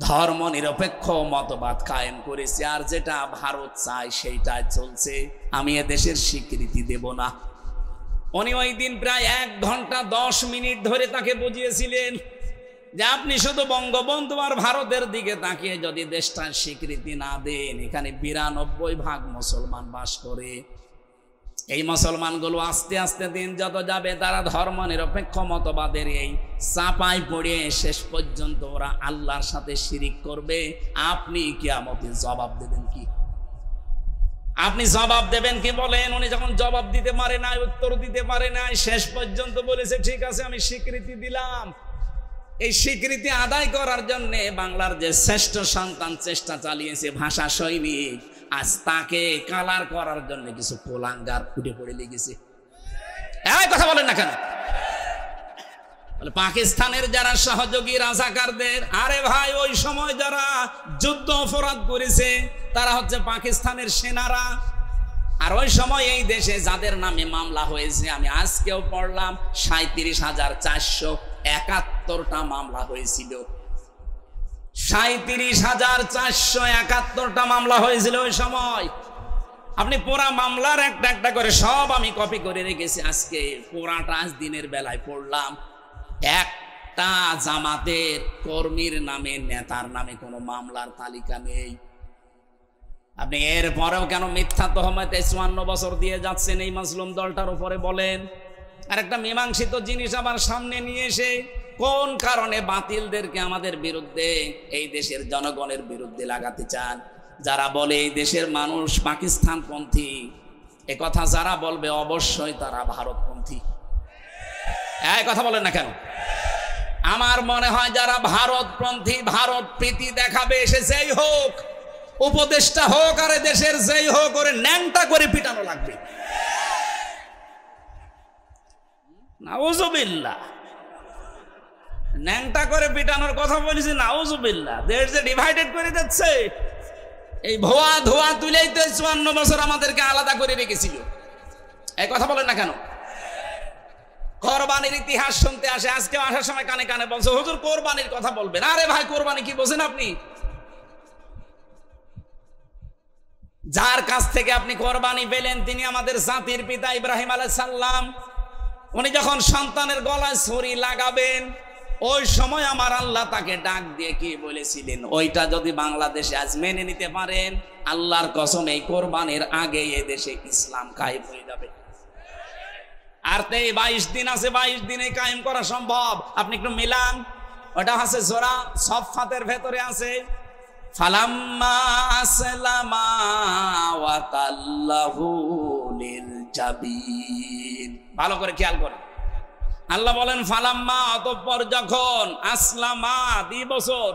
ধর্ম নিরপেক্ষ মতবাদ কায়েম করেছে, আর যেটা ভারত চায় সেইটাই চলছে, আমি এ দেশের স্বীকৃতি দেব না। উনি ওই দিন প্রায় 1 ঘন্টা 10 মিনিট ধরে তাকে বুঝিয়েছিলেন যে আপনি শুধু বঙ্গবন্ধু আর ভারতের দিকে তাকিয়ে যদি দেশটার স্বীকৃতি না দেন, এখানে 92% মুসলমান বাস করে, এই মুসলমানগুলো আস্তে আস্তে দিন যত যাবে তারা ধর্ম নিরপেক্ষ মতবাদের এই চাপায় পড়ে শেষ পর্যন্ত ওরা আল্লাহর সাথে শিরিক করবে। আপনি কিয়ামতে জবাব দেবেন কি? আপনি জবাব দেবেন কি বলেন? উনি যখন জবাব দিতে পারে নাই, উত্তর দিতে পারে নাই, শেষ পর্যন্ত বলেছে ঠিক আছে আমি স্বীকৃতি দিলাম। এই স্বীকৃতি আদায় করার জন্য বাংলার যে শ্রেষ্ঠ সন্তান চেষ্টা চালিয়েছে ভাষা সৈনিক, আজ তাকে কালার করার জন্য কিছু কোলাঙ্গার ফুটে পড়ে লেগেছে। এই কথা বলেন না কেন? পাকিস্তানের যারা সহযোগী রাজাকারদের, আরে ভাই ওই সময় যারা যুদ্ধ অপরাধ করেছে তারা হচ্ছে পাকিস্তানের সেনারা। আর ওই সময় এই দেশে যাদের নামে মামলা হয়েছে, আমি আজকেও পড়লাম 37,471টা মামলা হয়েছিল। 37,471টা মামলা হয়েছিল ওই সময়। আপনি পুরা মামলার একটা একটা করে সব আমি কপি করে রেখেছি, আজকে পুরাটা আজ দিনের বেলায় পড়লাম। একটা জামাতের কর্মীর নামে, নেতার নামে কোনো মামলার তালিকা নেই। আপনি এরপরেও কেন মিথ্যা তহমতে 54 বছর দিয়ে যাচ্ছেন এই মাজলুম দলটার উপরে বলেন? আর একটা মীমাংসিত জিনিস আবার সামনে নিয়ে এসে কোন কারণে বাতিলদেরকে আমাদের বিরুদ্ধে, এই দেশের জনগণের বিরুদ্ধে লাগাতে চান? যারা বলে এই দেশের মানুষ পাকিস্তানপন্থী, এ কথা যারা বলবে অবশ্যই তারা ভারতপন্থী। এই কথা বলেন না কেন? আমার মনে হয় যারা ভারতপন্থী, ভারত প্রীতি দেখাবে, এসে যেই হোক, উপদেষ্টা হোক আর দেশের যেই হোক, করে ন্যাংটা করে পিটানো লাগবে। নাউজুবিল্লাহ, ন্যাংটা করে পিটানোর কথা বলেছি, নাউজুবিল্লাহ। দেশ যে ডিভাইডেড করে যাচ্ছে, এই ভুয়া ধোয়া তুলেই তো 54 বছর আমাদেরকে আলাদা করে রেখেছিল। এই কথা বলেন না কেন? কোরবানির ইতিহাস শুনতে আসে, আজকে আসার সময় কানে কানে বলছে হুজুর কোরবানির কথা বলবেন। আরে ভাই, কোরবানি কি বোঝেন আপনি? যার কাছ থেকে আপনি কোরবানি পেলেন তিনি আমাদের জাতির পিতা ইব্রাহিম আলাইহিস সালাম। উনি যখন সন্তানের গলায় ছুরি লাগাবেন, ওই সময় আমার আল্লাহ তাকে ডাক দিয়ে কি বলেছিলেন, ওইটা যদি বাংলাদেশে আজ মেনে নিতে পারেন, আল্লাহর কসম এই কোরবানির আগে এ দেশে ইসলাম কায়েম হয়ে যাবে। আর 22 দিন আছে, 22 দিনে কায়েম করা সম্ভব। আপনি একটু মিলান, ওটা আছে সূরা সফফাতের ভেতরে আছে, ফালাম্মা আসলামা ওয়া তাল্লাহু লিল জাবিন। ভালো করে খেয়াল করেন, আল্লাহ বলেন ফালাম্মা, অতঃপর যখন, আসলামা 2 বছর,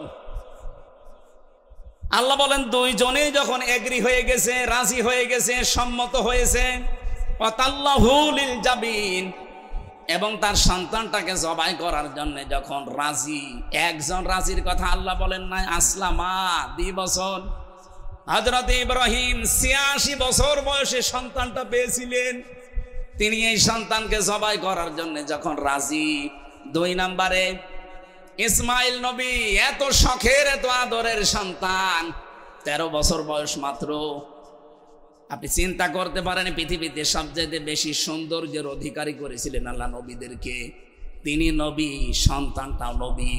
আল্লাহ বলেন দুইজনেই যখন এগ্রি হয়ে গেছে, রাজি হয়ে গেছে, সম্মত হয়েছে, ওয়া তাল্লাহু লিল জাবিন, এবং তার সন্তানটাকে জবাই করার জন্য যখন রাজি, একজন রাজির কথা আল্লাহ বলেন নাই, আসলামা 2 বছর। হযরত ইব্রাহিম 86 বছর বয়সে সন্তানটা পেয়েছিলেন, তিনি এই সন্তানকে জবাই করার জন্য যখন রাজি। 2 নম্বরে ইসমাইল নবী, এত শখের এত আদরের সন্তান, 13 বছর বয়স মাত্র। আপনি চিন্তা করতে পারেন পৃথিবীতে সবচেয়ে বেশি সৌন্দর্যের অধিকারী করেছিলেন আল্লাহ নবীদেরকে, তিনি নবী, সন্তানটাও নবী।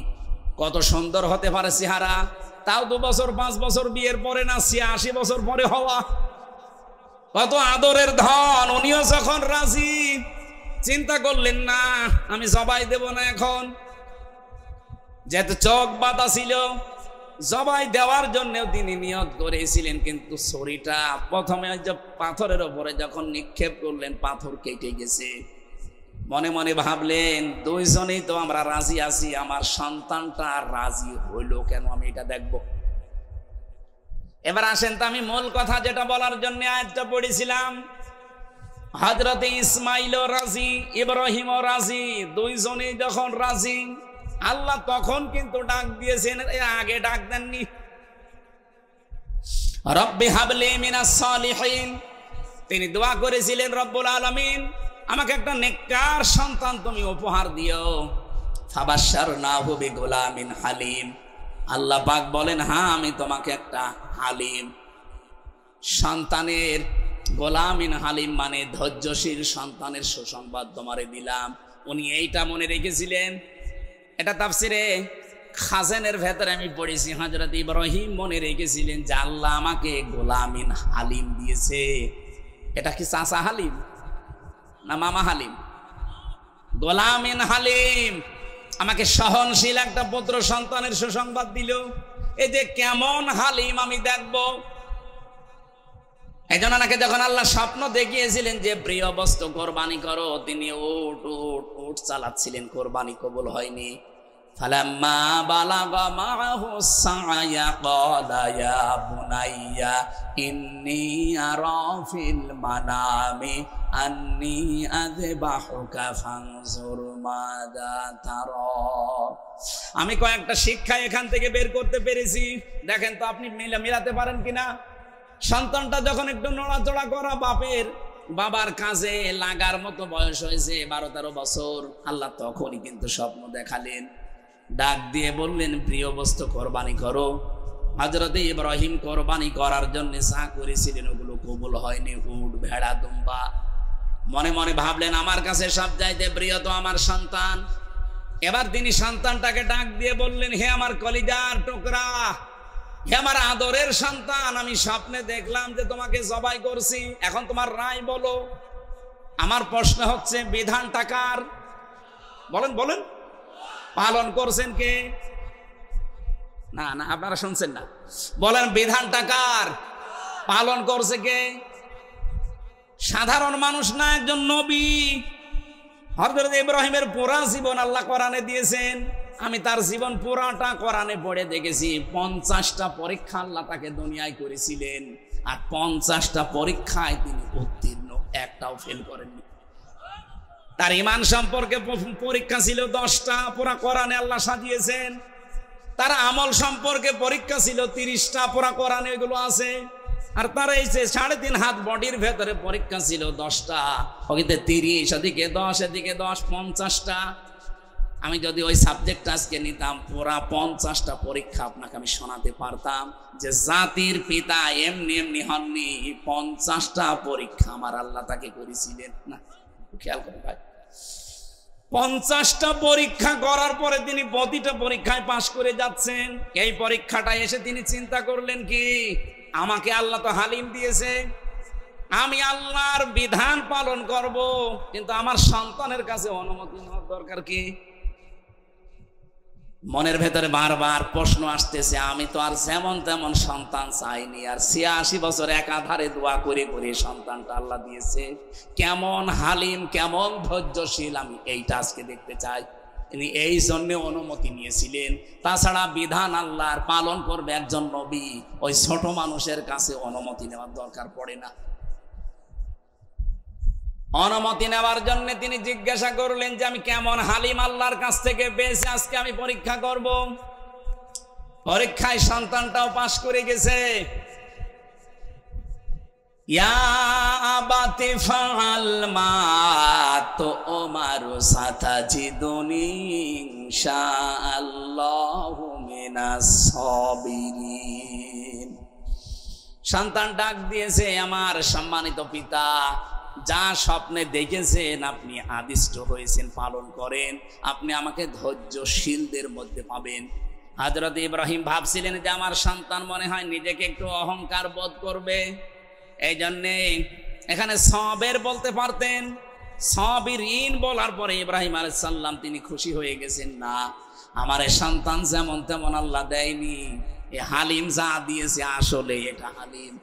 কত সুন্দর হতে পারে চেহারা, তাও 2 বছর 5 বছর বিয়ের পরে না, 86 বছর পরে হওয়া। কত আদরের ধন। উনিও যখন রাজি, চিন্তা করলেন না আমি জবাই দেব না এখন, যেহেতু চোখ বাঁধা ছিল, জবাই দেওয়ার জন্য তিনি নিয়ত করেছিলেন, কিন্তু ছুরিটা প্রথমে ওই যে পাথরের ওপরে যখন নিক্ষেপ করলেন পাথর কেটে গেছে। মনে মনে ভাবলেন দুইজনেই তো আমরা রাজি আছি, আমার সন্তানটা রাজি হইলো কেন, আমি এটা দেখব। এবার আসেন তো আমি মূল কথা যেটা বলার জন্য আয়াতটা পড়েছিলাম, হযরতে ইসমাইলও রাজি, ইব্রাহিমও রাজি, দুইজনেই যখন রাজি, আল্লাহ তখন কিন্তু ডাক দিয়েছেন, আগে ডাক দেননি। রব্বি হাবলি মিনাস সালিহিন, তিনি দোয়া করেছিলেন রব্বুল আলামিন আমাকে একটা নেককার সন্তান তুমি উপহার দিও। ফাবাশশারনাহু বিগুলামিন হালিম, আল্লাহ পাক বলেন হ্যাঁ আমি তোমাকে একটা হালিম সন্তানের, গোলামিন হালিম মানে ধৈর্যশীল সন্তানের সুসংবাদ তোমারে দিলাম। উনি এইটা মনে রেখেছিলেন। এটা তাফসিরে খাজেনের ভেতরে আমি পড়েছি, হযরত ইব্রাহিম মনে রেখেছিলেন যে আল্লাহ আমাকে গোলামিন হালিম দিয়েছে। এটা কি চাচা হালিম না মামা হালিম? গোলামিন হালিম, আমাকে সহনশীল একটা পুত্র সন্তানের সুসংবাদ দিল। এই যে কেমন হালিম আমি দেখব। এই জন্য নাকি যখন আল্লাহ স্বপ্ন দেখিয়েছিলেন যে প্রিয় বস্তু কোরবানি করো, তিনি উট উট উট চালাচ্ছিলেন, কোরবানি কবুল হয়নি। ফালাম্মা বালাগা মাআহু সা'য়া ক্বালা ইয়া বুনাইয়া ইন্নী আরা ফিল মানামি আন্নী আযবাহুকা ফানজুর মাযা তারা। আমি কয়েকটা শিক্ষা এখান থেকে বের করতে পেরেছি, দেখেন তো আপনি মিলাতে পারেন কিনা। সন্তানটা যখন একটু নড়াচড়া করা, বাবার কাজে লাগার মতো বয়স হয়েছে 12-13 বছর, আল্লাহ তখনই কিন্তু স্বপ্ন দেখালেন, ডাক দিয়ে বললেন প্রিয় বস্তু কোরবানি করো। হযরতে ইব্রাহিম কোরবানি করার জন্য যা করেছিলেন ওগুলো কবুল হয়নি, উট ভেড়া দুম্বা। মনে মনে ভাবলেন আমার কাছে সব চাইতে প্রিয় তো আমার সন্তান। এবার তিনি সন্তানটাকে ডাক দিয়ে বললেন হে আমার কলিজার টুকরা, হে আমার আদরের সন্তান, আমি স্বপ্নে দেখলাম যে তোমাকে জবাই করছি, এখন তোমার রায় বলো। আমার প্রশ্ন হচ্ছে বিধানটা কার? বলেন বলেন, পালন করছেন কে? না না আপনারা শুনছেন না, বলেন বিধানটা কার? পালন করছে কে? সাধারণ মানুষ না, একজন নবী। হযরত ইব্রাহিমের পুরা জীবন আল্লাহ কোরআনে দিয়েছেন। আমি তার জীবন পুরাটা কোরআনে পড়ে দেখেছি। 50টা পরীক্ষা আল্লাহ তাকে দুনিয়ায় করেছিলেন, আর 50টা পরীক্ষায় তিনি উত্তীর্ণ, একটাও ফেল করেননি। তার ঈমান সম্পর্কে পরীক্ষা ছিল 10টা, পুরা কোরআনে আল্লাহ সাজিয়েছেন। তার আমল সম্পর্কে পরীক্ষা ছিল 30টা, পুরা কোরআনে এগুলো আছে। আর তার এই যে 3.5 হাত বডির ভেতরে পরীক্ষা ছিল 10টা, ওইতে 30, এদিকে 10, এদিকে 10, 50টা। আমি যদি ওই সাবজেক্ট আজকে নিতাম, পুরা 50টা পরীক্ষা আপনাকে আমি শোনাতে পারতাম যে জাতির পিতা এমনি এমনি হননি, 50টা পরীক্ষা আমার আল্লাহ তাকে করেছিলেন। না খেয়াল করুন ভাই, 50টা পরীক্ষা করার পরে তিনি প্রতিটা পরীক্ষায় পাশ করে যাচ্ছেন। এই পরীক্ষাটা এসে তিনি চিন্তা করলেন কি, আমাকে আল্লাহ তো হালিম দিয়েছে, আমি আল্লাহর বিধান পালন করব, কিন্তু আমার সন্তানের কাছে অনুমতি নেওয়ার দরকার কি? মনের ভেতরে বারবার প্রশ্ন আসতেছে, আমি তো আর যেমন তেমন সন্তান চাইনি, আর 86 বছর একাধারে দোয়া করে করে সন্তানটা আল্লাহ দিয়েছে। কেমন হালিম, কেমন ধৈর্যশীল, আমি এইটা আজকে দেখতে চাই। তিনি এই জন্য অনুমতি নিয়েছিলেন। তাছাড়া বিধান আল্লাহর পালন করবে একজন নবী, ওই ছোট মানুষের কাছে অনুমতি নেওয়ার দরকার পড়ে না। অনুমতি নেওয়ার জন্য তিনি জিজ্ঞাসা করলেন যে আমি কেমন হালিম আল্লাহর কাছ থেকে পেয়েছি, আজকে আমি পরীক্ষা করব। পরীক্ষায় সন্তানটাও পাশ করে গেছে। ইয়া আবাতি ফাআল মা তুমারু সাতাজিদুনি ইনশাআল্লাহু মিনাস সাবিরিন। সন্তান ডাক দিয়েছে, আমার সম্মানিত পিতা, যা স্বপ্নে দেখেছেন আপনি আদিষ্ট হয়েছেন, পালন করেন, আপনি আমাকে ধৈর্যশীলদের মধ্যে পাবেন। হযরত ইব্রাহিম ভাবছিলেন যে আমার সন্তান মনে হয় নিজেকে একটু অহংকার বোধ করবে, এই জন্যে এখানে সবের বলতে পারতেন। সাবিরিন বলার পরে ইব্রাহিম আলাইহিস সালাম তিনি খুশি হয়ে গেছেন। না, আমারে সন্তান যেমন তেমন আল্লাহ দেয়নি, এ হালিম যা দিয়েছে আসলে এটা হালিম।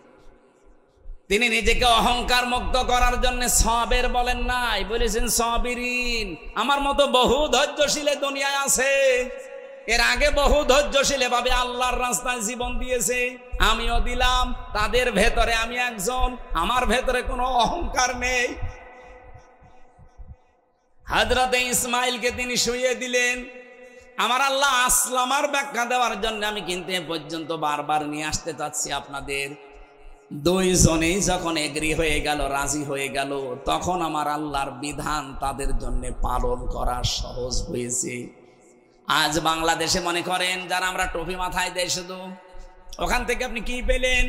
তিনি নিজেকে অহংকার মুক্ত করার জন্য সবের বলেন নাই, বলেছেন সবিরিন। আমার মতো বহু ধৈর্যশীল দুনিয়ায় আছে, এর আগে বহু ধৈর্যশীল ভাবে আল্লাহর রাস্তায় জীবন দিয়েছে, আমিও দিলাম। তাদের ভেতরে আমি একজন, আমার ভেতরে কোনো অহংকার নেই। হযরতে ইসমাইলকে তিনি শুইয়ে দিলেন। আমার আল্লাহ আসলামার ব্যাখ্যা দেওয়ার জন্য আমি কিন্তু এ পর্যন্ত বারবার নিয়ে আসতে চাচ্ছি আপনাদের। দুইজনেই যখন এগ্রি হয়ে গেল, রাজি হয়ে গেল, তখন আমার আল্লাহর বিধান তাদের জন্য পালন করা সহজ হয়েছে। আজ বাংলাদেশে মনে করেন যারা আমরা টুপি মাথায় দেয় শুধু, ওখান থেকে আপনি কি পেলেন?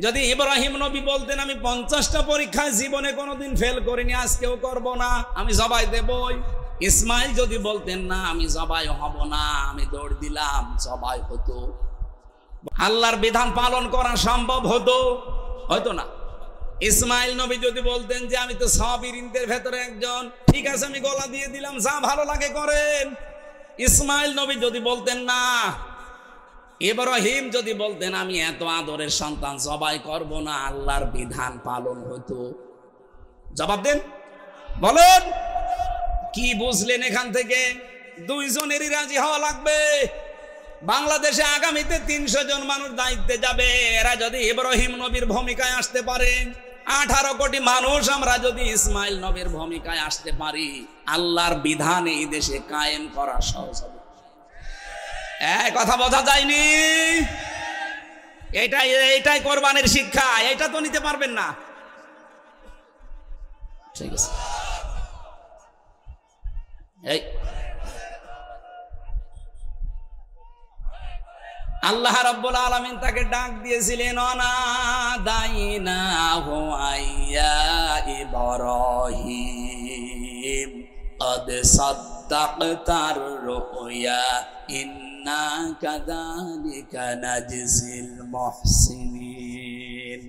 যদি ইব্রাহিম নবী বলতেন আমি 50টা পরীক্ষায় জীবনে কোনোদিন ফেল করিনি, আজকেও করব না, আমি জবাই দেবই। ইসমাইল যদি বলতেন না আমি জবাই হব না, আমি দৌড় দিলাম, জবাই হতো। আল্লাহর বিধান পালন করা সম্ভব হতো? হয়তো না। ইসমাইল নবী যদি বলতেন যে আমি তো সাবিরিনদের ভেতরে একজন, ঠিক আছে আমি গলা দিয়ে দিলাম, যা ভালো লাগে করেন। ইসমাইল নবী যদি বলতেন না, ইব্রাহিম যদি বলতেন আমি এত আদরের সন্তান জবাই করব না, আল্লাহর বিধান পালন হতো? জবাব দেন, বলেন কি বুঝলেন এখান থেকে? দুইজনেরই রাজি হওয়া লাগবে। বাংলাদেশে আগামীতে 300 জন মানুষ দায়িত্বে যাবে, এরা যদি ইব্রাহিম নবীর ভূমিকায় আসতে পারে, 18 কোটি মানুষ আমরা যদি ইসমাইল নবীর ভূমিকায় আসতে পারি, আল্লাহর বিধান এই দেশে কায়েম করা সহজ হবে। কথা বোঝা যায়নি? এটাই কোরবানির শিক্ষা। এটা তো নিতে পারবেন না। ঠিক আছে, এই আল্লাহ রাব্বুল আলামিন তাকে ডাক দিয়েছিলেন, অনাদাইনাহু আইয়া ইব্রাহিম قد صدقت الرؤيا إنا كذلك نجزي المحسنين।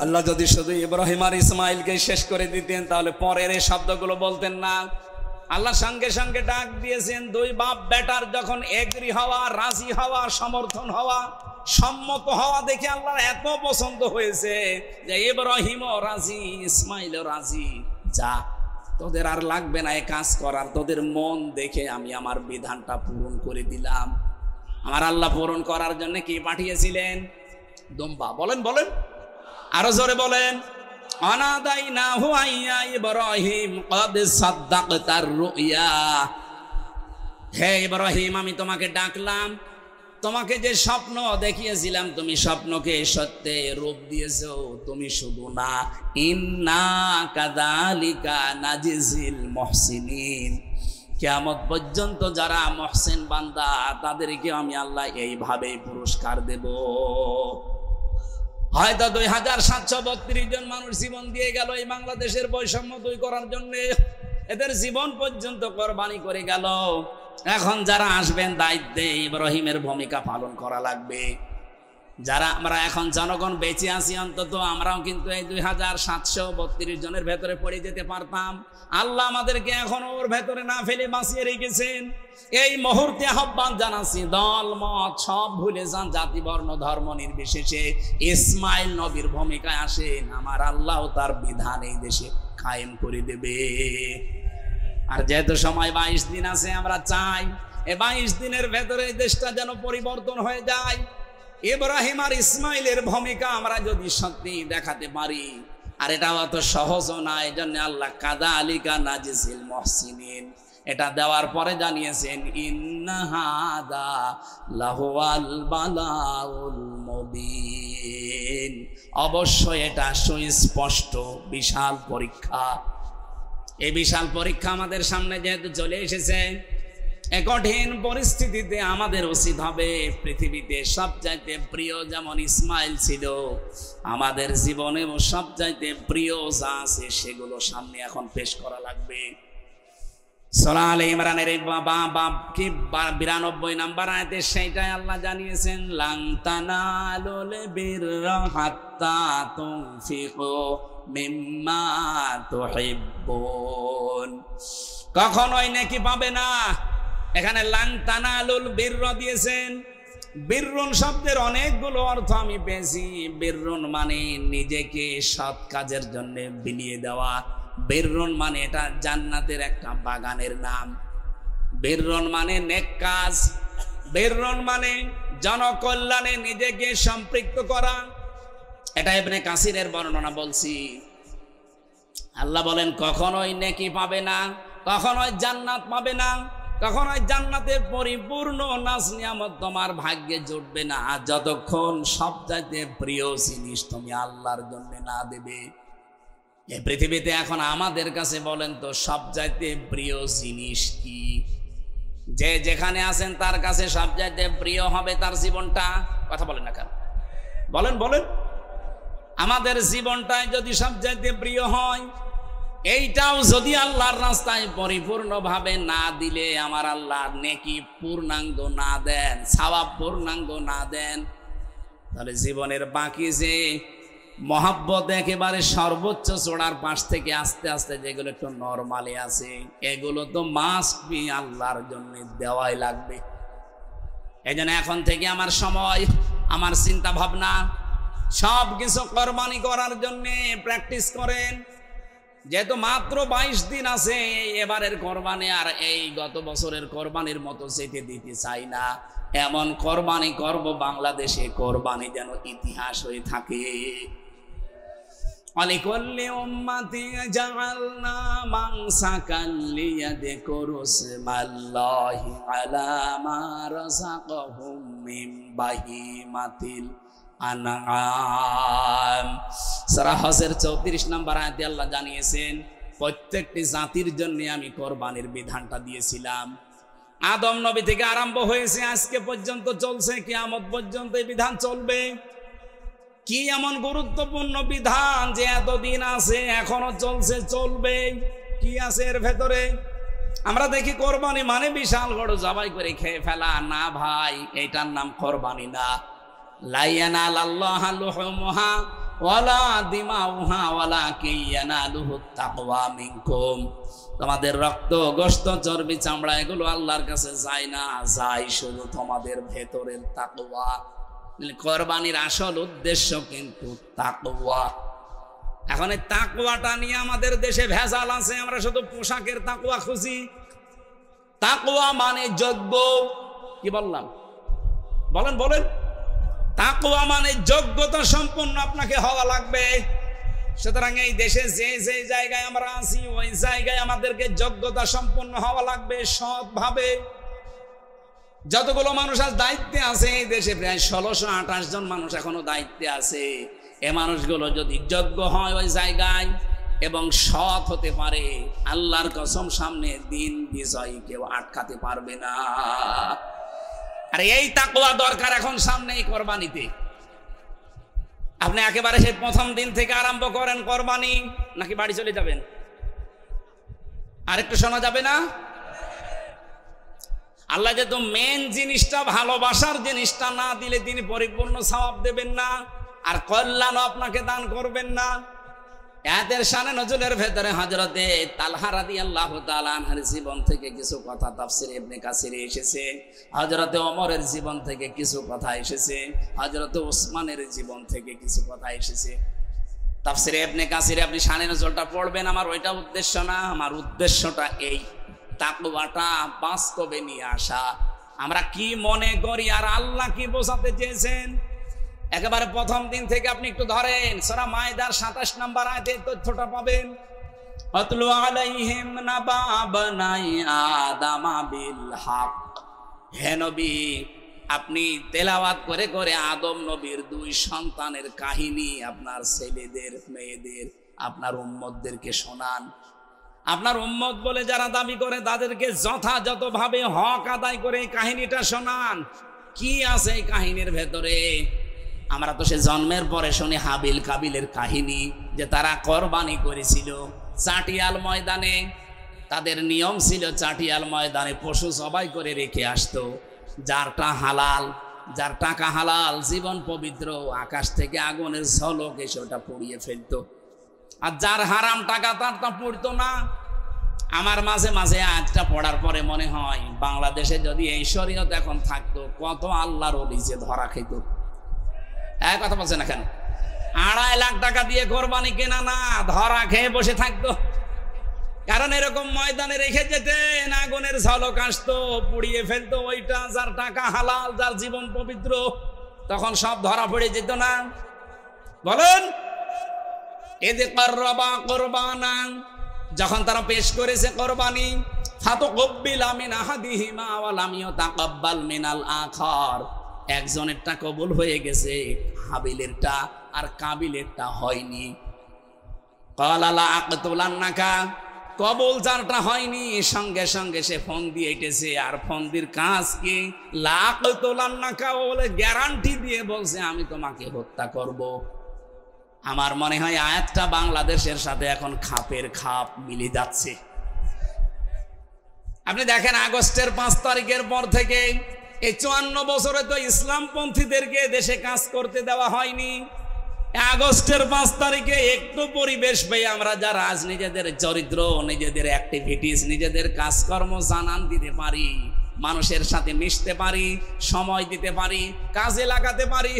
আল্লাহ যদি শুধু ইব্রাহিম আর ইসমাইলকে শেষ করে দিতেন তাহলে পরের এই শব্দগুলো বলতেন না। আল্লাহ সঙ্গে সঙ্গে ডাক দিয়েছেন, দুই বাপ বেটার যখন এগ্রি হওয়া, রাজি হওয়া, সমর্থন হওয়া, সম্মত হওয়া দেখে আল্লাহর এত পছন্দ হয়েছে যে ইব্রাহিমও রাজি, ইসমাইলও রাজি, যা তোদের আর লাগবে না এ কাজ করার, তোদের মন দেখে আমি আমার বিধানটা পূরণ করে দিলাম। আমার আল্লাহ পূরণ করার জন্য কি পাঠিয়েছিলেন? দুম্বা। বলেন বলেন, আরো জোরে বলেন, অনাদাইনাহু আইয়া ইব্রাহিম ক্বাদ সাদ্দাকতার রুইয়া। হে ইব্রাহিম, আমি তোমাকে ডাকলাম, তোমাকে যে স্বপ্ন দেখিয়েছিলাম তুমি স্বপ্নকে সত্যে রূপ দিয়েছো। তুমি শুধু না, ইন্না কাযালিকা নাজিজিল মুহসিনিন, কিয়ামত পর্যন্ত যারা মুহসিন বান্দা তাদেরকে আমি আল্লাহ এইভাবেই পুরস্কার দেব। হয়তো 2732 জন মানুষ জীবন দিয়ে গেল এই বাংলাদেশের বৈষম্য দূর করার জন্য, এদের জীবন পর্যন্ত কোরবানি করে গেল। এখন যারা আসবেন দায়িত্বে, ইব্রাহিমের ভূমিকা পালন করা লাগবে। যারা আমরা এখন জনগণ বেঁচে আছি, অন্তত আমরাও কিন্তু এই 2732 জনের ভেতরে পড়ে যেতে পারতাম। আল্লাহ আমাদেরকে এখন ওর ভেতরে না ফেলে বাঁচিয়ে রেখেছেন। এই মুহূর্তে আহ্বান জানাচ্ছি, দল মত সব ভুলে যান, জাতি বর্ণ ধর্ম নির্বিশেষে ইসমাইল নবীর ভূমিকায় আসেন। আমার আল্লাহ তার বিধান এই দেশে কায়েম করে দেবে। আর যেহেতু সময় 22 দিন আছে, আমরা চাই এই 22 দিনের ভেতরে দেশটা যেন পরিবর্তন হয়ে যায়। ইব্রাহিম আর ইসমাইলের ভূমিকা আমরা যদি সত্যি দেখাতে পারি, আর এটা অত সহজও না, এই জন্য আল্লাহ কাযালিকা নাজিজিল মুহসিনিন এটা দেওয়ার পরে জানিয়েছেন, ইন্না হাদা লাহুয়াল বালাউল মুবিন, অবশ্যই এটা সুস্পষ্ট বিশাল পরীক্ষা। এই বিশাল পরীক্ষা আমাদের সামনে যেহেতু চলে এসেছে, এক কঠিন পরিস্থিতিতে আমাদের উচিত হবে পৃথিবীতে সবচাইতে প্রিয় যেমন ইসমাইল ছিল, আমাদের জীবনেও সবচাইতে প্রিয় যা আছে সেগুলো সামনে এখন পেশ করা লাগবে। সূরা আলে ইমরানের 92 নম্বর আয়াতে সেইটাই আল্লাহ জানিয়েছেন, লান তানালুল বিররা হাত্তা তুনফিকু মিম্মা তুহিব্বুন। কখনোই নেকি পাবে না এখানে লাং তানালুল বিরর দিয়েছেন। বিররুন শব্দের অনেকগুলো অর্থ আমি পেয়েছি। বিররুন মানে নিজেকে সৎ কাজের জন্য বিলিয়ে দেওয়া। বিররুন মানে এটা জান্নাতের একটা বাগানের নাম। বিররুন মানে নেক কাজ। বিররুন মানে জনকল্যাণে নিজেকে সম্পৃক্ত করা। এটা ইবনে কাসিরের বর্ণনা বলছি। আল্লাহ বলেন কখনোই নেকি পাবে না, কখনোই জান্নাত পাবে না, কখনোই জান্নাতের পরিপূর্ণ নাজ নিয়ামত তোমার ভাগ্যে জুটবে না যতক্ষণ সবচাইতে প্রিয় জিনিস তুমি আল্লাহর জন্য না দেবে। এই পৃথিবীতে এখন আমাদের কাছে বলেন তো সবচাইতে প্রিয় জিনিস কি? যে যেখানে আছেন তার কাছে সবচাইতে প্রিয় হবে তার জীবনটা। কথা বলেন না কেন? বলেন বলেন। আমাদের জীবনটাই যদি সবচাইতে প্রিয় হয়, এইটাও যদি আল্লাহর রাস্তায় পরিপূর্ণভাবে না দিলে, আমার আল্লাহ নেকি পূর্ণাঙ্গ না দেন, সওয়াব পূর্ণাঙ্গ না দেন, তাহলে জীবনের বাকি যে মহাব্বত একেবারে সর্বোচ্চ চূড়ার পাশ থেকে আস্তে আস্তে যেগুলো একটু নরমালি আছে, এগুলো তো মাস্ট বি আল্লাহর জন্য দেওয়াই লাগবে। এই জন্য এখন থেকে আমার সময়, আমার চিন্তা ভাবনা সব কিছু কোরবানি করার জন্য প্র্যাকটিস করেন। যেহেতু মাত্র 22 দিন আছে এবারের কোরবানি, আর এই গত বছরের কোরবানির মতো যেতে দিতে চাই না। এমন কোরবানি করব বাংলাদেশে কোরবানি যেন ইতিহাস হয়ে থাকে। অলিকুল্লি উম্মাতি জাআলনা মানসাকান লিয়াযকুরু ইসমাল্লাহি আলা মা রাযাকাহুম মিন বাহিমাতিল আনআম। সূরা হজের 34 নম্বর আয়াতে আল্লাহ জানিয়েছেন প্রত্যেকটি জাতির জন্য আমি কোরবানির বিধানটা দিয়েছিলাম। আদম নবী থেকে আরম্ভ হয়েছে আজকে পর্যন্ত চলছে, কিয়ামত পর্যন্ত এই বিধান চলবে। কি এমন গুরুত্বপূর্ণ বিধান যে এতদিন আছে এখনো চলছে, চলবে? কি আছে এর ভেতরে? আমরা দেখি কোরবানি মানে বিশাল বড় জবাই করে খেয়ে ফেলা। না ভাই, এটার নাম কোরবানি না। লা ইয়ানালাল্লাহু লুহুমুহা ওয়ালা দিমাউহা ওয়ালাকিন ইয়ানালুহুত তাকওয়া মিনকুম। তোমাদের রক্ত, গোশত, চর্বি, চামড়া এগুলো আল্লাহর কাছে যায় না, যায় শুধু তোমাদের ভেতরের তাকওয়া। কোরবানির আসল উদ্দেশ্য কিন্তু তাকওয়া। এখন এই তাকওয়াটা নিয়ে আমাদের দেশে ভেজাল আছে। আমরা শুধু পোশাকের তাকওয়া খুঁজি। তাকওয়া মানে যোগ্য। কি বললাম? বলেন বলেন। তাকওয়া মানে যোগ্যতা সম্পন্ন আপনাকে হওয়া লাগবে। সুতরাং এই দেশে যে যে জায়গায় আমরা আছি ওই জায়গায় আমাদেরকে যোগ্যতা সম্পন্ন হওয়া লাগবে, সৎভাবে। যতগুলো মানুষ আজ দায়িত্বে আছে এই দেশে, প্রায় 1628 জন মানুষ এখনো দায়িত্বে আছে। এ মানুষগুলো যদি যোগ্য হয় ওই জায়গায় এবং সৎ হতে পারে, আল্লাহর কসম সামনে দিন বিজয় কেউ আটকাতে পারবে না। আর এই তাকওয়া দরকার এখন সামনে এই কোরবানিতে। আপনি একেবারে সেই প্রথম দিন থেকে আরম্ভ করেন কোরবানি, নাকি বাড়ি চলে যাবেন? আরেকটু শোনা যাবে না? আল্লাহ যেহেতু মেন জিনিসটা, ভালোবাসার জিনিসটা না দিলে তিনি পরিপূর্ণ সওয়াব দেবেন না, আর কল্যাণও আপনাকে দান করবেন না। আয়াতের শানে নজুলের ভেতরে হযরতে তালহা রাদিয়াল্লাহু তাআলা আনহুর জীবন থেকে কিছু কথা তাফসীরে ইবনে কাসিরে এসেছে, হযরতে ওমরের জীবন থেকে কিছু কথা এসেছে, হযরতে ওসমানের জীবন থেকে কিছু কথা এসেছে। তাফসীরে ইবনে কাসিরে আপনি শানে নজুলটা পড়বেন। আমার ওইটা উদ্দেশ্য না, আমার উদ্দেশ্যটা এই তাকওয়াটা বাস্তবে নিয়ে আসা। আমরা কি মনে করি আর আল্লাহ কি বোঝাতে চেয়েছেন, একেবারে প্রথম দিন থেকে আপনি একটু ধরেন। সূরা মায়দার 27 নম্বর আয়াতে তথ্যটা পাবেন। আতলু আলাইহিম নাবা বানাই আদামা বিল হক। হে নবী, আপনি তেলাওয়াত করে করে আদম নবীর 2 সন্তানের কাহিনী আপনার ছেলেদের, মেয়েদের, আপনার উম্মতদেরকে শোনান। আপনার উম্মত বলে যারা দাবি করে তাদেরকে যথাযথভাবে হক আদায় করে এই কাহিনীটা শোনান। কি আছে এই কাহিনীর ভেতরে? আমরা তো সে জন্মের পরে শুনি হাবিল কাবিলের কাহিনী, যে তারা কোরবানি করেছিল চাটিয়াল ময়দানে। তাদের নিয়ম ছিল চাটিয়াল ময়দানে পশু জবাই করে রেখে আসতো। যারটা হালাল, যার টাকা হালাল, জীবন পবিত্র, আকাশ থেকে আগুনের ঝলক এসে ওটা পুড়িয়ে ফেলতো। আর যার হারাম টাকা তার তা পড়তো না। আমার মাঝে মাঝে আজটা পড়ার পরে মনে হয় বাংলাদেশে যদি এই শরীয়ত এখন থাকতো, কত আল্লাহর ওলি যে ধরা খেত। এক কথা বলছে না কেন? 2.5 লাখ টাকা দিয়ে কোরবানি কেনা না, ধরা খেয়ে বসে থাকতো। কারণ এরকম ময়দানে রেখে যেতেন, আগুনের ঝলক আসতো, পুড়িয়ে ফেলতো ওইটা, যার টাকা হালাল, যার জীবন পবিত্র, তখন সব ধরা পড়ে যেত না? বলেন, এদে কাররাবা কুরবানা, যখন তারা পেশ করেছে কোরবানি, ফাতাকাব্বালা মিন আহাদিহিমা ওয়া লাম ইয়াতাকাব্বাল মিনাল আখার, একজনেরটা কবুল হয়ে গেছে, হাবিলেরটা আর কাবিলেরটা হয়নি। ক্বালা লা আকতুলান্নাকা, কবুল যারটা হয়নি সঙ্গে সঙ্গে সে ফোন দিয়ে এটেছে, আর ফোন দির কাজ কি? লা আকতুলান্নাকা বলে গ্যারান্টি দিয়ে বলছে আমি তোমাকে হত্যা করব। আমার মনে হয় আয়াতটা বাংলাদেশের সাথে এখন খাপের খাপ মিলে যাচ্ছে। আপনি দেখেন, আগস্টের 5 তারিখের পর থেকে এই 54 বছরে তো ইসলামপন্থীদেরকে দেশে কাজ করতে দেওয়া হয়নি। আগস্টের 5 তারিখে একটু পরিবেশ পেয়ে আমরা যারা আজ নিজেদের চরিত্র, নিজেদের অ্যাক্টিভিটিস, নিজেদের কাজকর্ম জানান দিতে পারি, মানুষের সাথে মিশতে পারি, সময় দিতে পারি, কাজে লাগাতে পারি,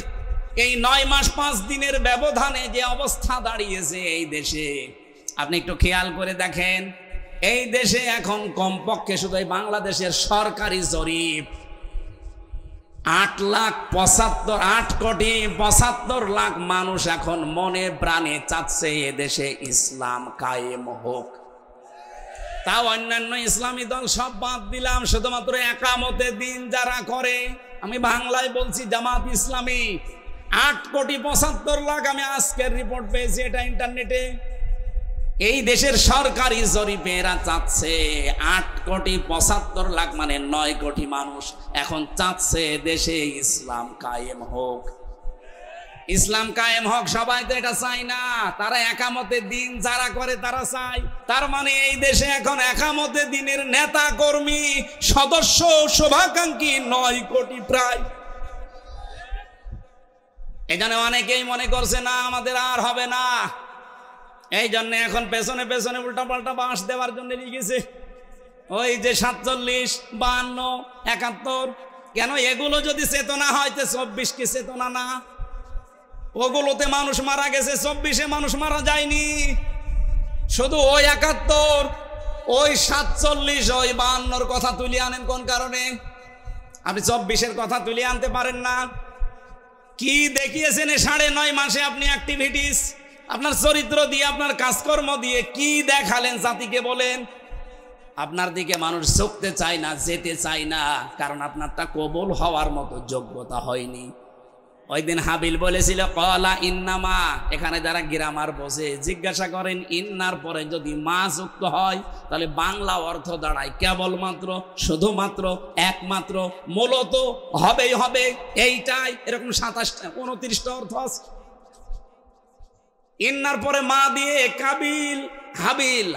এই 9 মাস 5 দিনের ব্যবধানে যে অবস্থা দাঁড়িয়েছে এই দেশে, আপনি একটু খেয়াল করে দেখেন। এই দেশে এখন কমপক্ষে শুধু বাংলাদেশের সরকারি জরিপ 8 কোটি 75 লাখ মানুষ এখন মনে প্রাণে চাচ্ছে এদেশে ইসলাম কায়েম হোক। তাও অন্যান্য ইসলামী দল সব বাদ দিলাম, শুধুমাত্র একামতের দিন যারা করে, আমি বাংলায় বলছি জামাত ইসলামী, 8 কোটি 75 লাখ, আমি আজকের রিপোর্ট পেয়েছি, এটা ইন্টারনেটে। এই দেশের সরকারি জরিপে এরা চাচ্ছে 8 কোটি 75 লাখ, মানে 9 কোটি মানুষ এখন চাচ্ছে দেশে ইসলাম কায়েম হোক। ইসলাম কায়েম হোক, সবাই তো এটা চায় না। তারা একামতের দিন যারা করে তারা চায়। তার মানে এই দেশে এখন একামতের দিনের নেতা কর্মী সদস্য শুভাকাঙ্ক্ষী 9 কোটি প্রায়। এখানে অনেকেই মনে করছে না আমাদের আর হবে না, এই জন্য এখন পেছনে পেছনে উল্টা পাল্টা বাঁশ দেওয়ার জন্য লিখেছে ওই যে 47, 52, 71। কেন? এগুলো যদি চেতনা হয় তো 24 কি চেতনা না? ওগুলোতে মানুষ মারা গেছে, 24-এ মানুষ মারা যায়নি। শুধু ওই 71, ওই 47, ওই 52-র কথা তুলে আনেন কোন কারণে? আপনি 24-এর কথা তুলে আনতে পারেন না। কি দেখিয়েছেন 9.5 মাসে আপনি অ্যাক্টিভিটিস, আপনার চরিত্র দিয়ে, আপনার কাজকর্ম দিয়ে কি দেখালেন জাতিকে বলেন? আপনার দিকে মানুষ ঝুঁকতে চায় না, যেতে চায় না, কারণ আপনারটা কবুল হওয়ার মতো যোগ্যতা হয়নি। ওই দিন হাবিল বলেছিল ক্বালা ইন্নামা, এখানে যারা গ্রামার বোঝে জিজ্ঞাসা করেন ইন্নার পরে যদি মা যুক্ত হয় তাহলে বাংলা অর্থ দাঁড়ায় কেবলমাত্র, শুধুমাত্র, একমাত্র, মূলত, হবেই হবে, এইটাই, এরকম 27টা 29টা অর্থ আছে। ইন্নার পরে মা দিয়ে কাবিল,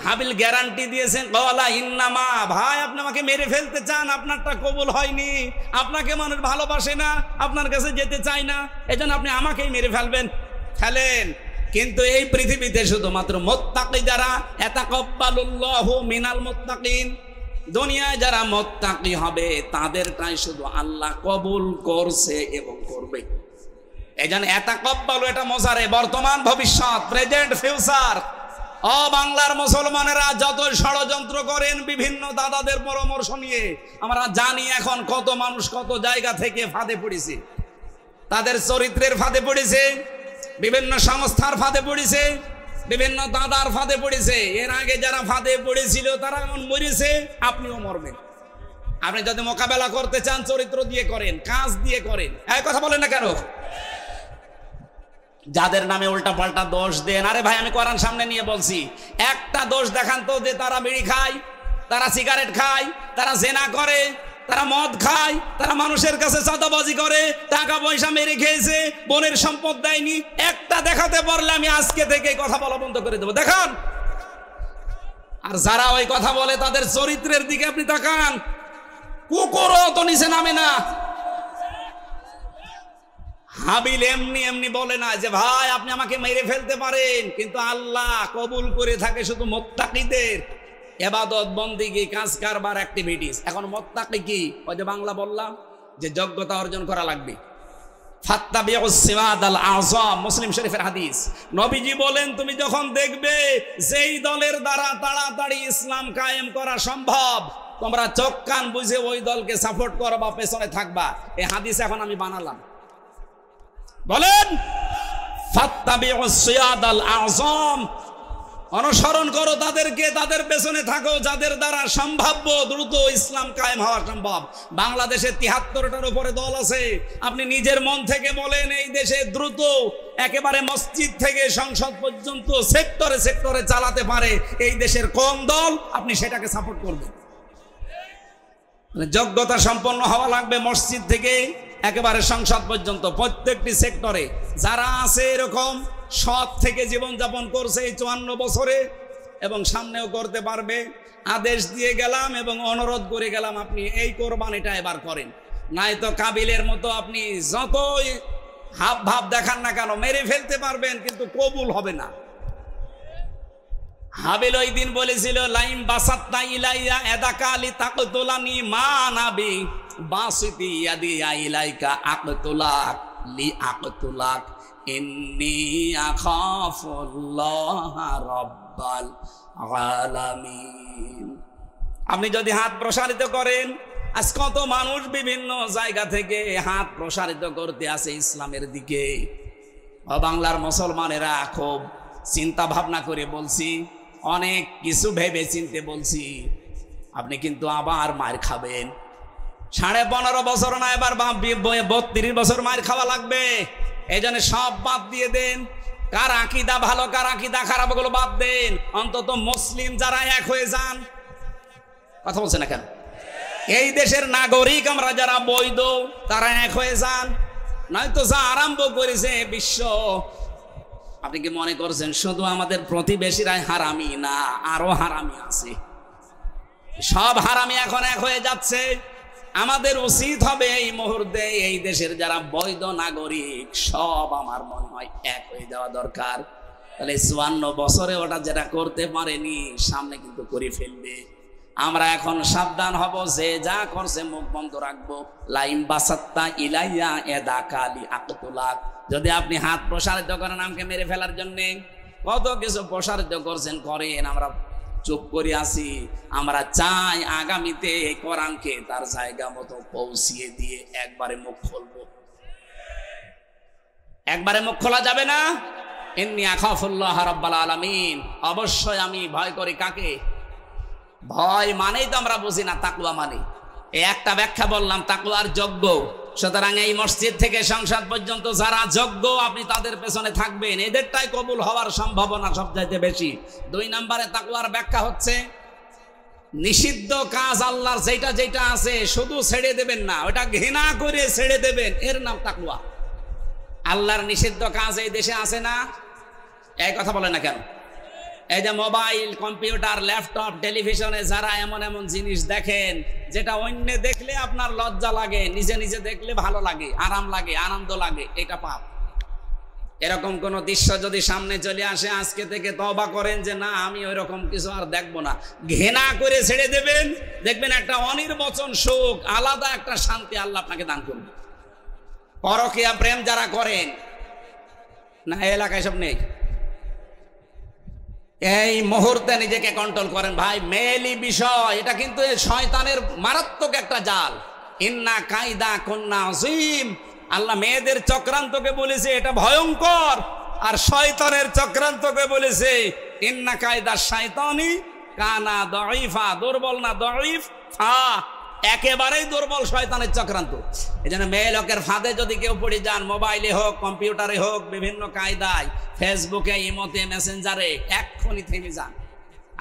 হাবিল গ্যারান্টি দিয়েছেন ক্বালা ইন্নামা, ভাই আপনি আমাকে মেরে ফেলতে চান, আপনারটা কবুল হয়নি, আপনাকে মানুষ ভালোবাসে না, আপনার কাছে যেতে চায় না, এজন্য আপনি আমাকেই মেরে ফেলেন। কিন্তু এই পৃথিবীতে শুধুমাত্র মুত্তাকি যারা, ইয়াতাকাব্বালুল্লাহু মিনাল মুত্তাকিন, দুনিয়ায় যারা মুত্তাকি হবে তাদেরটাই শুধু আল্লাহ কবুল করছে এবং করবে। এজন্য ইয়াতাকাব্বালু, এটা মোজারে, বর্তমান ভবিষ্যৎ, প্রেজেন্ট ফিউচার। ও বাংলার মুসলমানেরা যত ষড়যন্ত্র করেন বিভিন্ন দাদাদের পরামর্শ নিয়ে, আমরা জানি এখন কত মানুষ কত জায়গা থেকে ফাঁদে পড়েছে, তাদের চরিত্রের ফাঁদে পড়েছে, বিভিন্ন সংস্থার ফাঁদে পড়েছে, বিভিন্ন দাদার ফাঁদে পড়েছে। এর আগে যারা ফাঁদে পড়েছিল তারা এমন মরেছে, আপনিও মরবেন। আপনি যদি মোকাবেলা করতে চান চরিত্র দিয়ে করেন, কাজ দিয়ে করেন। এই কথা বলেন না কেন? যাদের নামে উল্টা পাল্টা দোষ দেন, আরে ভাই আমি কোরআন সামনে নিয়ে বলছি, একটা দোষ দেখান তো যে তারা বিড়ি খায়, তারা সিগারেট খায়, তারা জেনা করে, তারা মদ খায়, তারা মানুষের কাছে চাঁদাবাজি করে, টাকা পয়সা মেরে খেয়েছে, বোনের সম্পদ দেয়নি। একটা দেখাতে পারলে আমি আজকে থেকে কথা বলা বন্ধ করে দেবো, দেখান। আর যারা ওই কথা বলে তাদের চরিত্রের দিকে আপনি তাকান, কুকুরও তো নিচে নামে না। হাবিল এমনি বলে না যে ভাই আপনি আমাকে মেরে ফেলতে পারেন, কিন্তু আল্লাহ কবুল করে থাকে শুধু মুত্তাকিদের। ইবাদত বন্দেগী কাজ কারবার অ্যাক্টিভিটিস। এখন মুত্তাকি কি? ওই যে বাংলা বললাম যে যোগ্যতা অর্জন করা লাগবে। ফাত্তাবিউস সিরাতাল আযম, মুসলিম শরীফের হাদিস। নবীজি বলেন তুমি যখন দেখবে যেই দলের দ্বারা তাড়াতাড়ি ইসলাম কায়েম করা সম্ভব, তোমরা চোখ কান বুঝে ওই দলকে সাপোর্ট করবা, পেছনে থাকবা। এই হাদিস এখন আমি বানালাম। বলেন ফাত্তাবিউস সিরাতাল আযম, অনুসরণ করো তাদেরকে, তাদের পেছনে থাকো যাদের দ্বারা সম্ভাব্য দ্রুত ইসলাম কায়েম হওয়া সম্ভব। বাংলাদেশে ৭৩টার উপরে দল আছে। আপনি নিজের মন থেকে বলেন এই দেশে দ্রুত একেবারে মসজিদ থেকে সংসদ পর্যন্ত সেক্টরে সেক্টরে চালাতে পারে এই দেশের কোন দল? আপনি সেটাকে সাপোর্ট করবেন। যোগ্যতা সম্পন্ন হওয়া লাগবে মসজিদ থেকে একেবারে সংসদ পর্যন্ত, প্রত্যেকটি সেক্টরে যারা আছে এরকম সৎ থেকে জীবনযাপন করছে এই ৫৪ বছরে এবং সামনেও করতে পারবে। আদেশ দিয়ে গেলাম এবং অনুরোধ করে গেলাম, আপনি এই কোরবানিটা এবার করেন, নাই তো কাবিলের মতো আপনি যতই হাব ভাব দেখান না কেন মেরে ফেলতে পারবেন, কিন্তু কবুল হবে না। হাবিল ওই দিন বলেছিল লাইম বাসাত্তা ইলাইয়া এদাকা লি তাকতুলানি মা নাবি বাসিতি ইয়াদি ইলাইকা আকতুলাক লি আকতুলাক ইন্নী আখাফুল্লাহ রাব্বাল আলামিন। আপনি যদি হাত প্রসারিত করেন, আজ কত মানুষ বিভিন্ন জায়গা থেকে হাত প্রসারিত করতে আসে ইসলামের দিকে। বাংলার মুসলমানেরা খুব চিন্তা ভাবনা করে বলছি, অনেক কিছু ভেবে চিনতে বলছি, আপনি কিন্তু আবার মার খাবেন। ১৫.৫ বছর না, এবার ৩২ বছর মার খাওয়া লাগবে। এই জন্য সব বাদ দিয়ে দেন। কার আকীদা ভালো কার আকীদা খারাপ ওগুলো বাদ দেন। অন্তত মুসলিম যারা এক হয়ে যান। কথা বলছে না কেন? এই দেশের নাগরিক আমরা যারা বৈধ তারা এক হয়ে যান। নয়তো যা আরম্ভ করেছে বিশ্ব, আপনি কি মনে করছেন শুধু আমাদের প্রতিবেশীরাই হারামি? না, আরো হারামি আছে। সব হারামি এখন এক হয়ে যাচ্ছে। আমাদের উচিত হবে এই মুহূর্তে এই দেশের যারা বৈধ নাগরিক সব আমার মনে হয় এক হয়ে যাওয়া দরকার। তাহলে ৫৪ বছরে ওটা যেটা করতে পারেনি সামনে কিন্তু করে ফেলবে। আমরা এখন সাবধান হব, যে যা করছে মুখ বন্ধ রাখবো। লাইম বাসাত্তা ইলাইয়া এদাকা লি আকতুলাক, যদি আপনি হাত প্রসারিত করেন আমাকে মেরে ফেলার জন্য, কত কিছু প্রসারিত করছেন করেন, আমরা চুপ করে আসি। আমরা চাই আগামীতে কোরআনকে তার জায়গা মতো পৌঁছিয়ে দিয়ে একবারে মুখ খুলবো। একবারে মুখ খোলা যাবে না। ইন্নী আখাফুল্লাহ রাব্বাল আলামিন, অবশ্যই আমি ভয় করি কাকে? ভয় মানেই তো আমরা বুঝি না তাকওয়া মানে। এই একটা ব্যাখ্যা বললাম, তাকওয়ার যোগ্য। সুতরাং এই মসজিদ থেকে সংসদ পর্যন্ত যারা যোগ্য আপনি তাদের পেছনে থাকবেন, এদেরটাই কবুল হওয়ার সম্ভাবনা সবচাইতে বেশি। ২ নম্বরে তাকওয়ার ব্যাখ্যা হচ্ছে নিষিদ্ধ কাজ আল্লাহর যেটা যেটা আছে শুধু ছেড়ে দেবেন না, ওটা ঘৃণা করে ছেড়ে দেবেন, এর নাম তাকওয়া। আল্লাহর নিষিদ্ধ কাজ এই দেশে আছে না? এই কথা বলে না কেন? এই যে মোবাইল, কম্পিউটার, ল্যাপটপ, টেলিভিশনে যারা এমন এমন জিনিস দেখেন যেটা অন্য দেখলে আপনার লজ্জা লাগে, নিজে নিজে দেখলে ভালো লাগে, আরাম লাগে, আনন্দ লাগে, এটা পাপ। এরকম কোন দৃশ্য যদি সামনে চলে আসে, আজকে থেকে তওবা করেন যে না আমি ওই রকম কিছু আর দেখবো না। ঘৃণা করে ছেড়ে দেবেন, দেখবেন একটা অনির্বচন সুখ, আলাদা একটা শান্তি আল্লাহ আপনাকে দান করবে। পরকীয়া প্রেম যারা করেন না, এলাকায় সব নেই, এই মুহূর্তে নিজেকে কন্ট্রোল করেন ভাই। মেয়েলি বিষয় এটা কিন্তু শয়তানের মারাত্মক একটা জাল। ইন্না কায়দা কুন্না আযীম, আল্লাহ মেয়েদের চক্রান্তকে বলেছে এটা ভয়ঙ্কর, আর শয়তানের চক্রান্তকে বলেছে ইন্না কায়দা শাইতানি কানা দাঈফা, দুর্বল না দাঈফ, একেবারেই দুর্বল শয়তানের চক্রান্ত। এই জন্য মেয়ে লোকের ফাঁদে যদি কেউ পড়ে যান, মোবাইলে হোক, কম্পিউটারে হোক, বিভিন্ন কায়দায়, ফেসবুকে, ইমোতে, মেসেঞ্জারে, এক্ষুনি থেমে যান।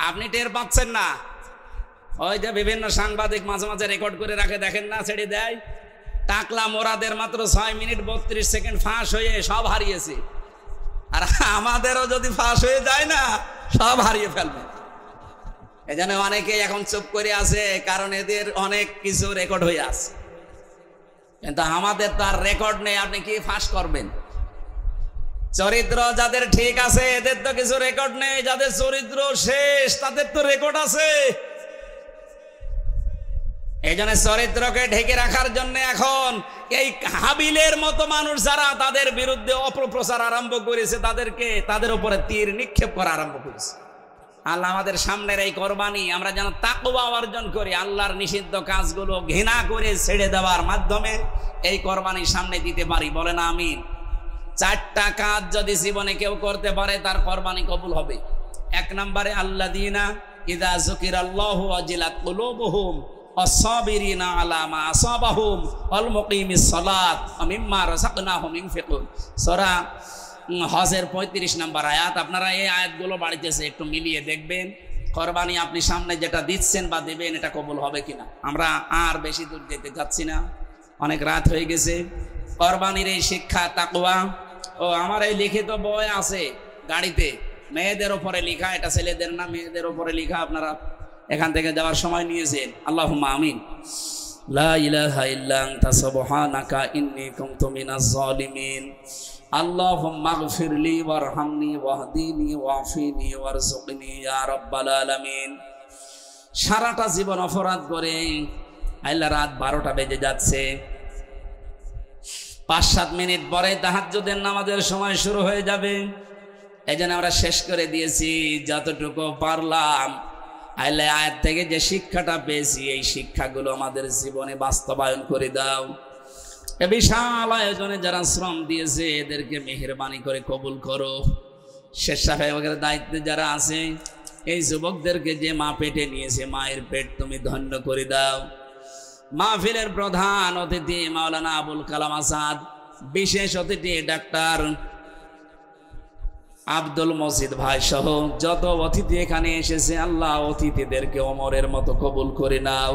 আপনি টের পাচ্ছেন না? ওই যে বিভিন্ন সাংবাদিক মাঝে মাঝে রেকর্ড করে রাখে, দেখেন না, ছেড়ে দেয়। টাকলা মোরাদের মাত্র ৬ মিনিট ৩২ সেকেন্ড ফাঁস হয়ে সব হারিয়েছে। আর আমাদেরও যদি ফাঁস হয়ে যায় না, সব হারিয়ে ফেলবে। এজন্য অনেকে এখন চুপ করে আছে, কারণ এদের অনেক কিছু রেকর্ড হয়ে আছে। কিন্তু আমাদের তো আর রেকর্ড নেই, আপনি কি ফাঁস করবেন? চরিত্র যাদের ঠিক আছে এদের তো কিছু রেকর্ড নেই, যাদের চরিত্র শেষ তাদের তো রেকর্ড আছে। এই জন্য চরিত্রকে ঢেকে রাখার জন্য এখন এই হাবিলের মতো মানুষ যারা তাদের বিরুদ্ধে অপপ্রচার আরম্ভ করেছে, তাদের উপরে তীর নিক্ষেপ করা আরম্ভ করেছে। আল্লাহ আমাদের সামনের এই কোরবানি আমরা যেন তাকওয়া অর্জন করি, আল্লাহর নিষিদ্ধ কাজগুলো ঘৃণা করে ছেড়ে দেওয়ার মাধ্যমে এই কোরবানি সামনে দিতে পারি। বলেন আমিন। 4টা কাজ যদি জীবনে কেউ করতে পারে তার কোরবানি কবুল হবে। 1 নম্বরে আল্লাযীনা ইযা যুকিরাল্লাহু ওয়াজিলাত কুলুবুহুম ওয়াস-সাবিরিনা আলা মা আসাবাহুম ওয়াল মুকিমিস সালাত ওয়া মিম্মা রাযাকনাহুম ইনফিকুন। সূরা হজের 35 নম্বর আয়াত। আপনারা এই আয়াতগুলো বাড়িতে একটু মিলিয়ে দেখবেন, কোরবানি আপনি সামনে যেটা দিচ্ছেন বা দেবেন এটা কবুল হবে কিনা। আমরা আর বেশি দূর যেতে যাচ্ছি না, অনেক রাত হয়ে গেছে। কোরবানির এই শিক্ষা তাকওয়া, ও আমার এই লিখিত বই আছে গাড়িতে, মেয়েদের উপরে লেখা, এটা ছেলেদের না মেয়েদের উপরে লেখা। আপনারা এখান থেকে যাওয়ার সময় নিয়েছেন। আল্লাহুম্মা আমিন। লা ইলাহা ইল্লা আনতা সুবহানাকা ইন্নী কুনতু মিনাজ জালিমিন। আল্লাহুম্মা গফিরলি ওয়ারহামনি ওয়াহদিনি ওয়াফিনি ওয়ারযুকনি ইয়া রাব্বাল আলামিন। সারাটা জীবন অপরাধ করে আল্লাহ রাত 12টা বেজে যাচ্ছে, 5-7 মিনিট পরে তাহাজ্জুদের নামাজের সময় শুরু হয়ে যাবে। এই জন্য আমরা শেষ করে দিয়েছি যতটুকু পারলাম। আল্লাহ আয়াত থেকে যে শিক্ষাটা পেয়েছি এই শিক্ষাগুলো আমাদের জীবনে বাস্তবায়ন করে দাও। এ বিশাল আয়োজনে যারা শ্রম দিয়েছে এদেরকে মেহেরবানি করে কবুল করো। স্বেচ্ছাসেবকের দায়িত্বে যারা আছে এই যুবকদেরকে যে মা পেটে নিয়েছে, মায়ের পেট তুমি ধন্য করে দাও। মাহফিলের প্রধান অতিথি মাওলানা আবুল কালাম আজাদ, বিশেষ অতিথি ডাক্তার আব্দুল মজিদ ভাই সহ যত অতিথি এখানে এসেছে, আল্লাহ অতিথিদেরকে ওমরের মতো কবুল করে নাও।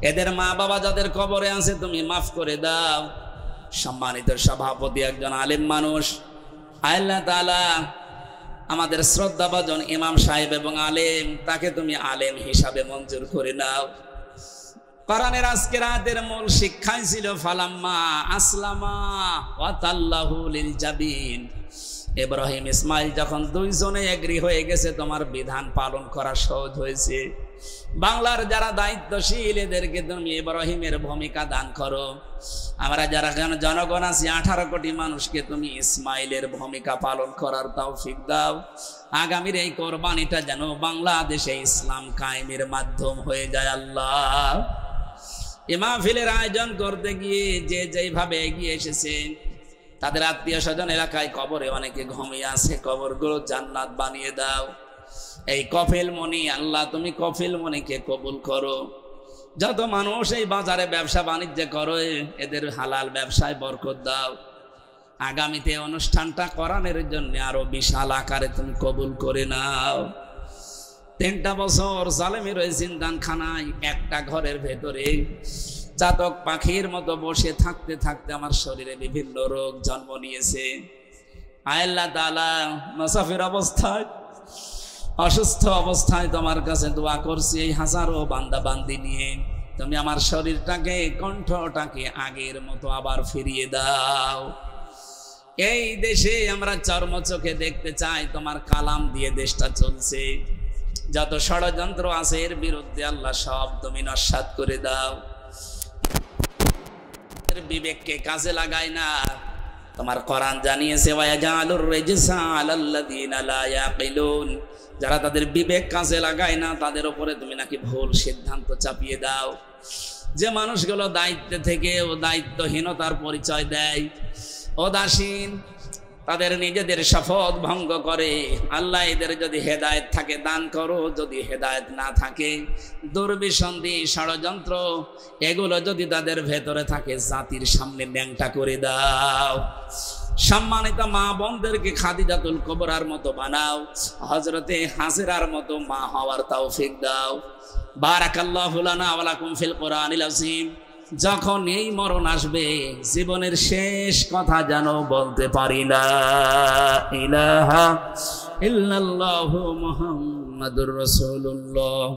এদের মা বাবা যাদের কবরে আছে তুমি মাফ করে দাও। সম্মানিত সভাপতি একজন আলেম মানুষ, আল্লাহ তাআলা আমাদের শ্রদ্ধাভাজন ইমাম সাহেব এবং আলেম, তাকে তুমি আলেম হিসাবে মঞ্জুর করে নাও। কোরআনের আজকে রাতের মূল শিক্ষাই ছিল ফালাম্মা আসলামা ওয়া তাল্লাহু লিল জাবিন। ইব্রাহিম ইসমাইল যখন দুইজনে এগ্রি হয়ে গেছে, তোমার বিধান পালন করা সহজ হয়েছে। বাংলার যারা দায়িত্বশীল এদেরকে তুমি ইব্রাহিমের ভূমিকা দান করো। আমরা যারা জনগণ আছি 18 কোটি মানুষকে তুমি ইসমাইলের ভূমিকা পালন করার তৌফিক দাও। আগামীর এই কোরবানিটা যেন বাংলাদেশে ইসলাম কায়েমের মাধ্যম হয়ে যায়। আল্লাহ, এই মাহফিলের আয়োজন করতে গিয়ে যে যেভাবে এগিয়ে এসেছে, তাদের আত্মীয় স্বজন এলাকায় কবরে অনেকে ঘুমিয়ে আছে, কবরগুলো জান্নাত বানিয়ে দাও। এই কফিল মনি, আল্লাহ তুমি কফিল মনিকে কবুল করো। যত মানুষ এই বাজারে ব্যবসা বাণিজ্য করো, এদের হালাল ব্যবসায় বরকত দাও। আগামীতে অনুষ্ঠানটা কোরআনের জন্য আরো বিশাল আকারে তুমি কবুল করে নাও। 3টা বছর জালেমি রয়েছে জিন্দানখানায়, একটা ঘরের ভেতরে চাতক পাখির মতো বসে থাকতে থাকতে আমার শরীরে বিভিন্ন রোগ জন্ম নিয়েছে। আল্লাহ তাআলা মুসাফির অবস্থায়, অসুস্থ অবস্থায় তোমার কাছে দোয়া করছি, এই হাজারো বান্দা বান্দি নিয়ে তুমি আমার শরীরটাকে, কণ্ঠটাকে আগের মতো আবার ফিরিয়ে দাও। এই দেশে আমরা চর্ম চোখে দেখতে চাই তোমার কালাম দিয়ে দেশটা চলছে। যত ষড়যন্ত্র আছে এর বিরুদ্ধে আল্লাহ সব তুমি নস্যাৎ করে দাও। বিবেককে কাজে লাগাই না। তোমার কোরআন জানিয়েছে ওয়ায়াজালুর রিজসা আলাল্লাযিনা লা ইয়াকিলুন, যারা তাদের বিবেক কাজে লাগায় না তাদের উপরে তুমি নাকি ভুল সিদ্ধান্ত চাপিয়ে দাও। যে মানুষগুলো দায়িত্বে থেকে ও দায়িত্বহীনতার পরিচয় দেয়, উদাসীন, তাদের নিজেদের শপথ ভঙ্গ করে, আল্লাহ এদের যদি হেদায়েত থাকে দান করো, যদি হেদায়েত না থাকে দুর্বিসন্ধি ষড়যন্ত্র এগুলো যদি তাদের ভেতরে থাকে জাতির সামনে ন্যাংটা করে দাও। সম্মানিত মা বোনদেরকে খাদিজাতুল কুবরার মতো বানাও, হযরতে হাজেরার মতো মা হওয়ার তৌফিক দাও। বারাকাল্লাহু লানা ওয়া লাকুম ফিল কোরআনিল আযীম। যখন এই মরণ আসবে জীবনের শেষ কথা যেন বলতে পারি লা ইলাহা ইল্লাল্লাহু মুহাম্মাদুর রাসূলুল্লাহ।